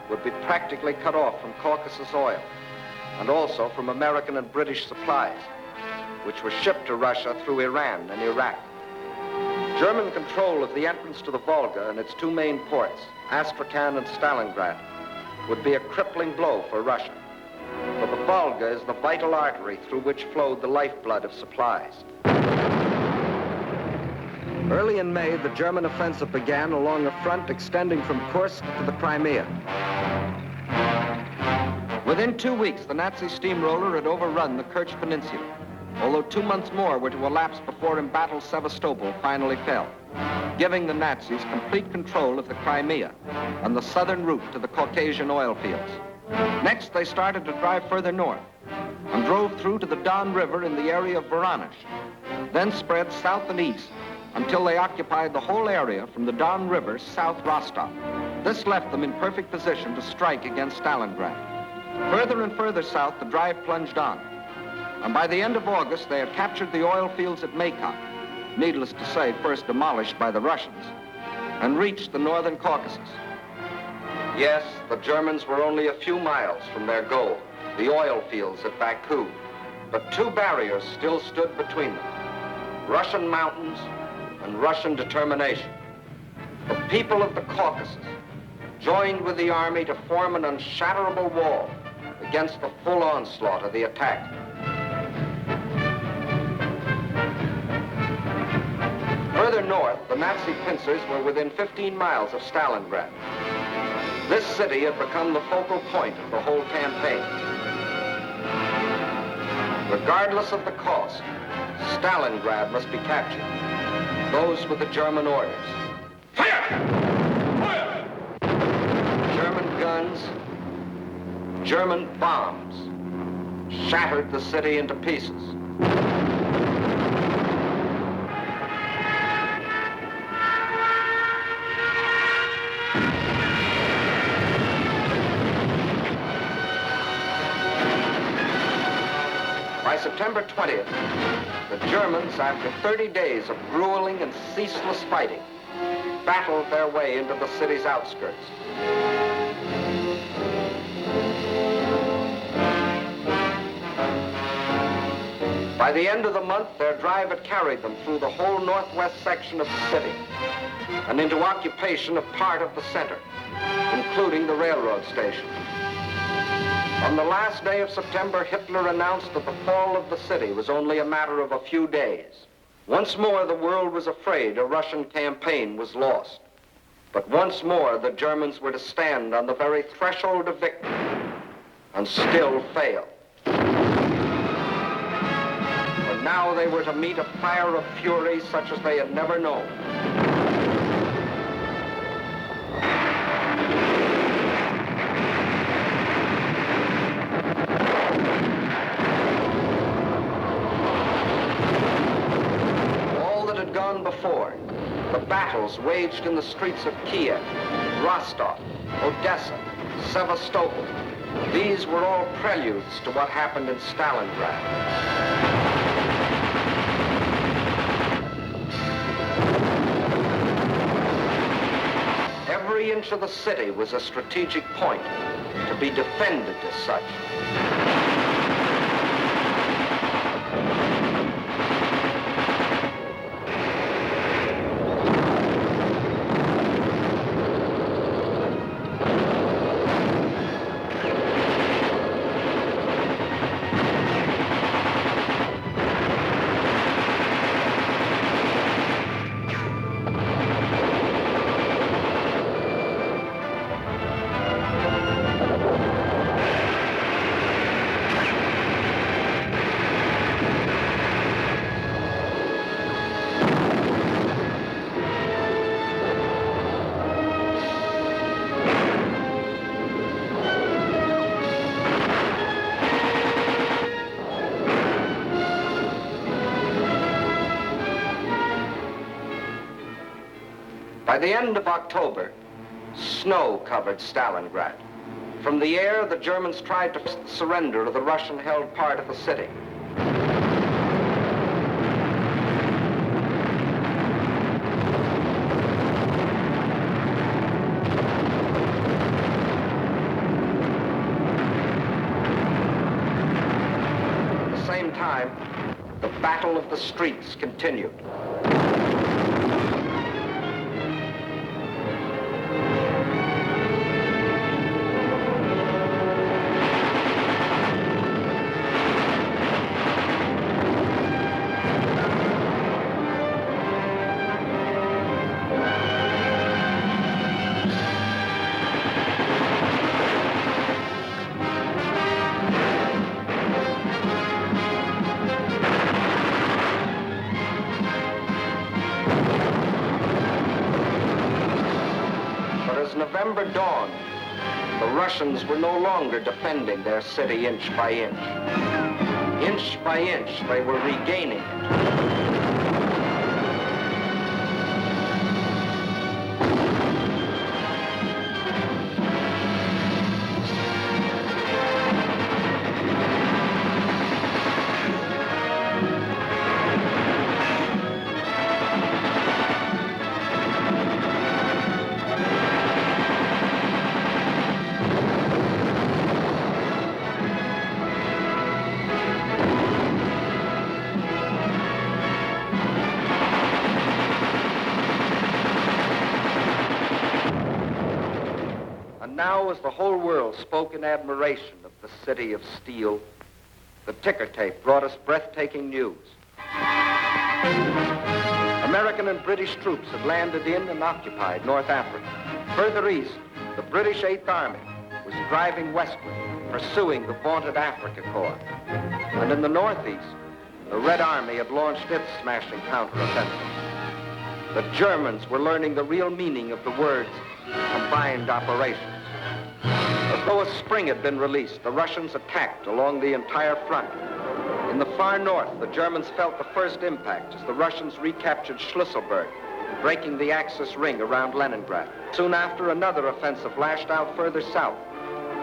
would be practically cut off from Caucasus oil, and also from American and British supplies, which were shipped to Russia through Iran and Iraq. German control of the entrance to the Volga and its two main ports, Astrakhan and Stalingrad, would be a crippling blow for Russia. For the Volga is the vital artery through which flowed the lifeblood of supplies. Early in May, the German offensive began along a front extending from Kursk to the Crimea. Within 2 weeks, the Nazi steamroller had overrun the Kerch Peninsula, although 2 months more were to elapse before embattled Sevastopol finally fell, giving the Nazis complete control of the Crimea and the southern route to the Caucasian oil fields. Next, they started to drive further north and drove through to the Don River in the area of Voronezh, then spread south and east until they occupied the whole area from the Don River south Rostov. This left them in perfect position to strike against Stalingrad. Further and further south, the drive plunged on, and by the end of August, they had captured the oil fields at Maykoff, needless to say, first demolished by the Russians, and reached the northern Caucasus. Yes, the Germans were only a few miles from their goal, the oil fields at Baku, but two barriers still stood between them: Russian mountains and Russian determination. The people of the Caucasus joined with the army to form an unshatterable wall against the full onslaught of the attack. Further north, the Nazi pincers were within 15 miles of Stalingrad. This city had become the focal point of the whole campaign. Regardless of the cost, Stalingrad must be captured. Those were the German orders. Fire! Fire! German guns, German bombs shattered the city into pieces. By September 20th, the Germans, after 30 days of grueling and ceaseless fighting, battled their way into the city's outskirts. By the end of the month, their drive had carried them through the whole northwest section of the city and into occupation of part of the center, including the railroad station. On the last day of September, Hitler announced that the fall of the city was only a matter of a few days. Once more, the world was afraid a Russian campaign was lost. But once more, the Germans were to stand on the very threshold of victory and still fail. For now they were to meet a fire of fury such as they had never known. Before, the battles waged in the streets of Kiev, Rostov, Odessa, Sevastopol, these were all preludes to what happened in Stalingrad. Every inch of the city was a strategic point to be defended as such. By the end of October, snow covered Stalingrad. From the air, the Germans tried to surrender to the Russian-held part of the city. At the same time, the battle of the streets continued. November dawned, the Russians were no longer defending their city inch by inch. Inch by inch, they were regaining it. Now, as the whole world spoke in admiration of the city of steel, the ticker tape brought us breathtaking news. American and British troops had landed in and occupied North Africa. Further east, the British 8th Army was driving westward, pursuing the vaunted Africa Corps. And in the northeast, the Red Army had launched its smashing counteroffensive. The Germans were learning the real meaning of the words combined operations. As though a spring had been released, the Russians attacked along the entire front. In the far north, the Germans felt the first impact as the Russians recaptured Schlüsselburg, breaking the Axis ring around Leningrad. Soon after, another offensive lashed out further south,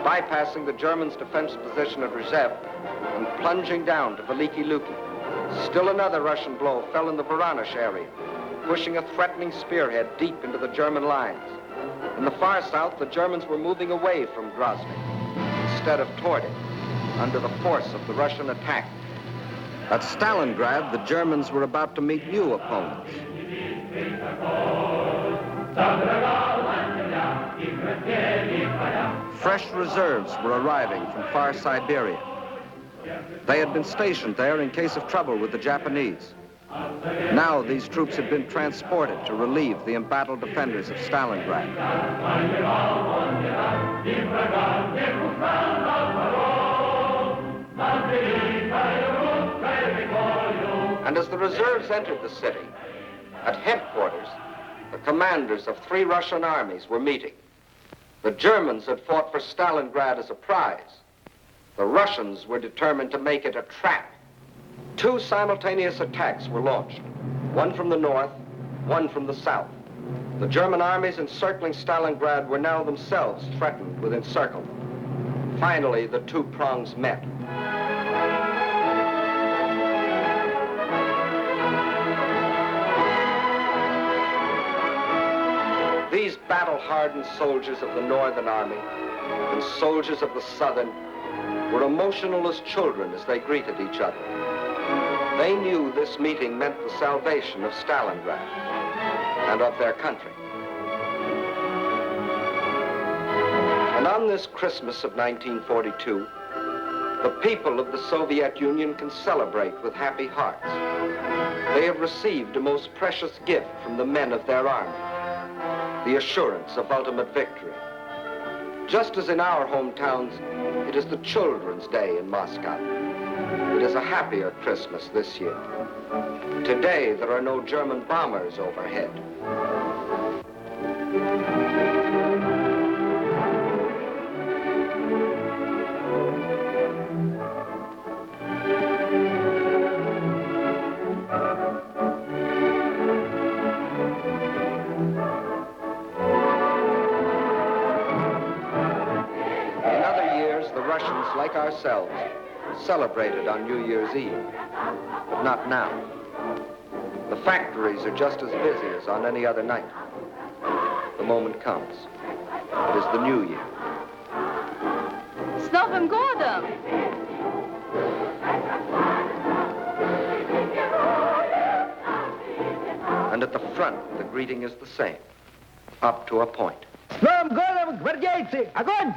bypassing the Germans' defense position at Rzhev and plunging down to Veliki Luki. Still another Russian blow fell in the Voronezh area, pushing a threatening spearhead deep into the German lines. In the far south, the Germans were moving away from Grozny instead of toward it, under the force of the Russian attack. At Stalingrad, the Germans were about to meet new opponents. Fresh reserves were arriving from far Siberia. They had been stationed there in case of trouble with the Japanese. Now these troops had been transported to relieve the embattled defenders of Stalingrad. And as the reserves entered the city, at headquarters, the commanders of 3 Russian armies were meeting. The Germans had fought for Stalingrad as a prize. The Russians were determined to make it a trap. 2 simultaneous attacks were launched, one from the north, one from the south. The German armies encircling Stalingrad were now themselves threatened with encirclement. Finally, the 2 prongs met. These battle-hardened soldiers of the Northern Army and soldiers of the Southern were emotional as children as they greeted each other. They knew this meeting meant the salvation of Stalingrad and of their country. And on this Christmas of 1942, the people of the Soviet Union can celebrate with happy hearts. They have received a most precious gift from the men of their army, the assurance of ultimate victory. Just as in our hometowns, it is the Children's Day in Moscow. It is a happier Christmas this year. Today, there are no German bombers overhead. Russians, like ourselves, celebrated on New Year's Eve, but not now. The factories are just as busy as on any other night. The moment comes. It is the New Year. С Новым годом! And at the front, the greeting is the same, up to a point. С Новым годом, гвардейцы! Огонь!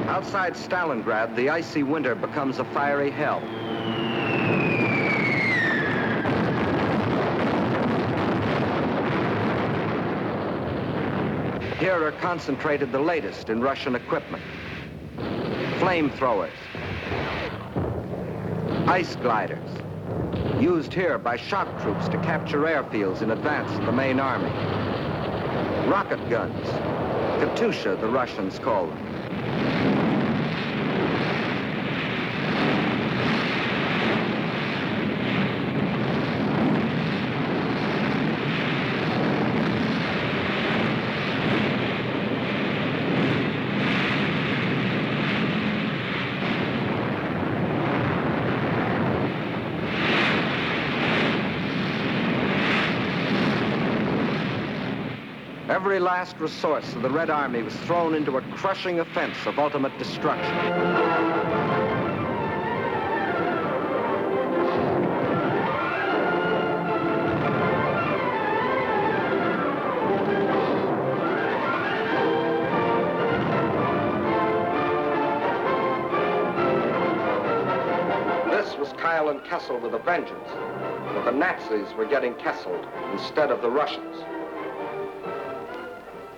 Outside Stalingrad, the icy winter becomes a fiery hell. Here are concentrated the latest in Russian equipment. Flamethrowers, ice gliders, used here by shock troops to capture airfields in advance of the main army. Rocket guns, Katyusha, the Russians call them. Every last resource of the Red Army was thrown into a crushing offense of ultimate destruction. This was Kyle and Kessel with a vengeance, but the Nazis were getting Kesseled instead of the Russians.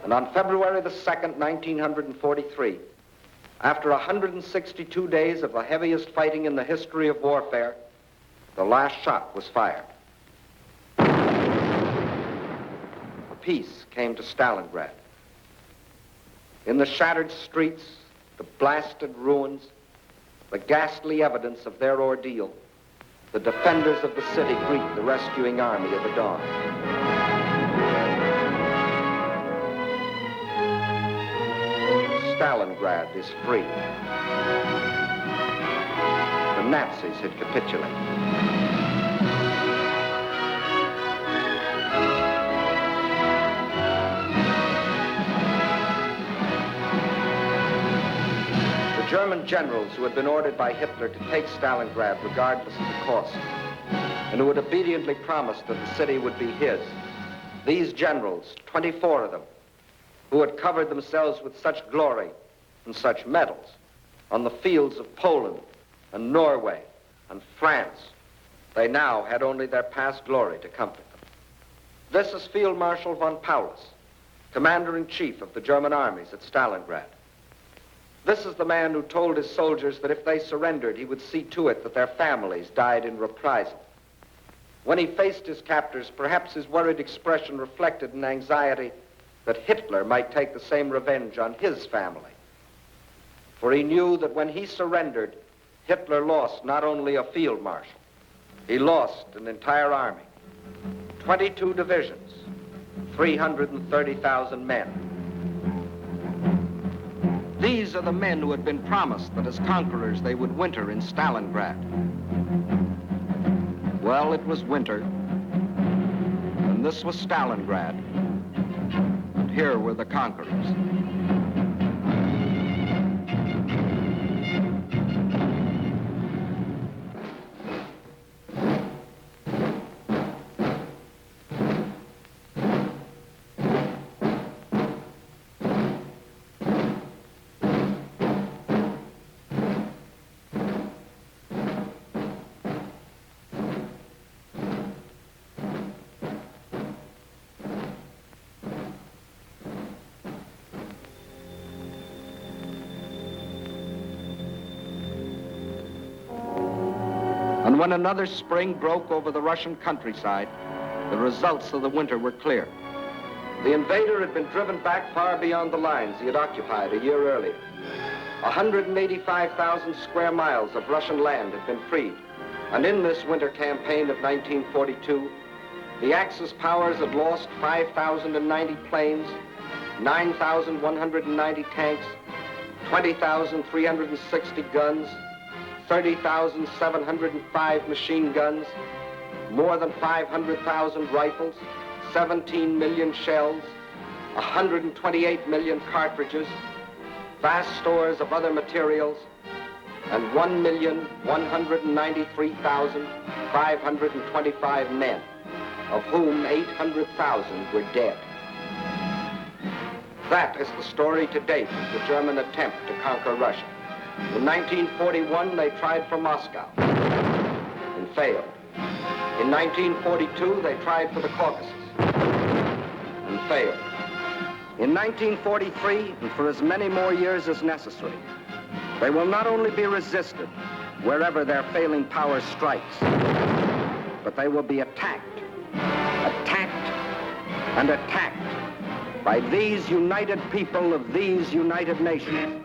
And on February the 2nd, 1943, after 162 days of the heaviest fighting in the history of warfare, the last shot was fired. Peace came to Stalingrad. In the shattered streets, the blasted ruins, the ghastly evidence of their ordeal, the defenders of the city greet the rescuing army of the dawn. Stalingrad is free. The Nazis had capitulated. The German generals who had been ordered by Hitler to take Stalingrad regardless of the cost, and who had obediently promised that the city would be his, these generals, 24 of them, who had covered themselves with such glory and such medals on the fields of Poland and Norway and France, they now had only their past glory to comfort them. This is Field Marshal von Paulus, Commander-in-Chief of the German armies at Stalingrad. This is the man who told his soldiers that if they surrendered, he would see to it that their families died in reprisal. When he faced his captors, perhaps his worried expression reflected an anxiety that Hitler might take the same revenge on his family. For he knew that when he surrendered, Hitler lost not only a field marshal, he lost an entire army, 22 divisions, 330,000 men. These are the men who had been promised that as conquerors they would winter in Stalingrad. Well, it was winter, and this was Stalingrad, and here were the conquerors. And when another spring broke over the Russian countryside, the results of the winter were clear. The invader had been driven back far beyond the lines he had occupied a year earlier. 185,000 square miles of Russian land had been freed. And in this winter campaign of 1942, the Axis powers had lost 5,090 planes, 9,190 tanks, 20,360 guns, 30,705 machine guns, more than 500,000 rifles, 17 million shells, 128 million cartridges, vast stores of other materials, and 1,193,525 men, of whom 800,000 were dead. That is the story to date of the German attempt to conquer Russia. In 1941, they tried for Moscow and failed. In 1942, they tried for the Caucasus and failed. In 1943, and for as many more years as necessary, they will not only be resisted wherever their failing power strikes, but they will be attacked, attacked, and attacked by these united people of these united nations.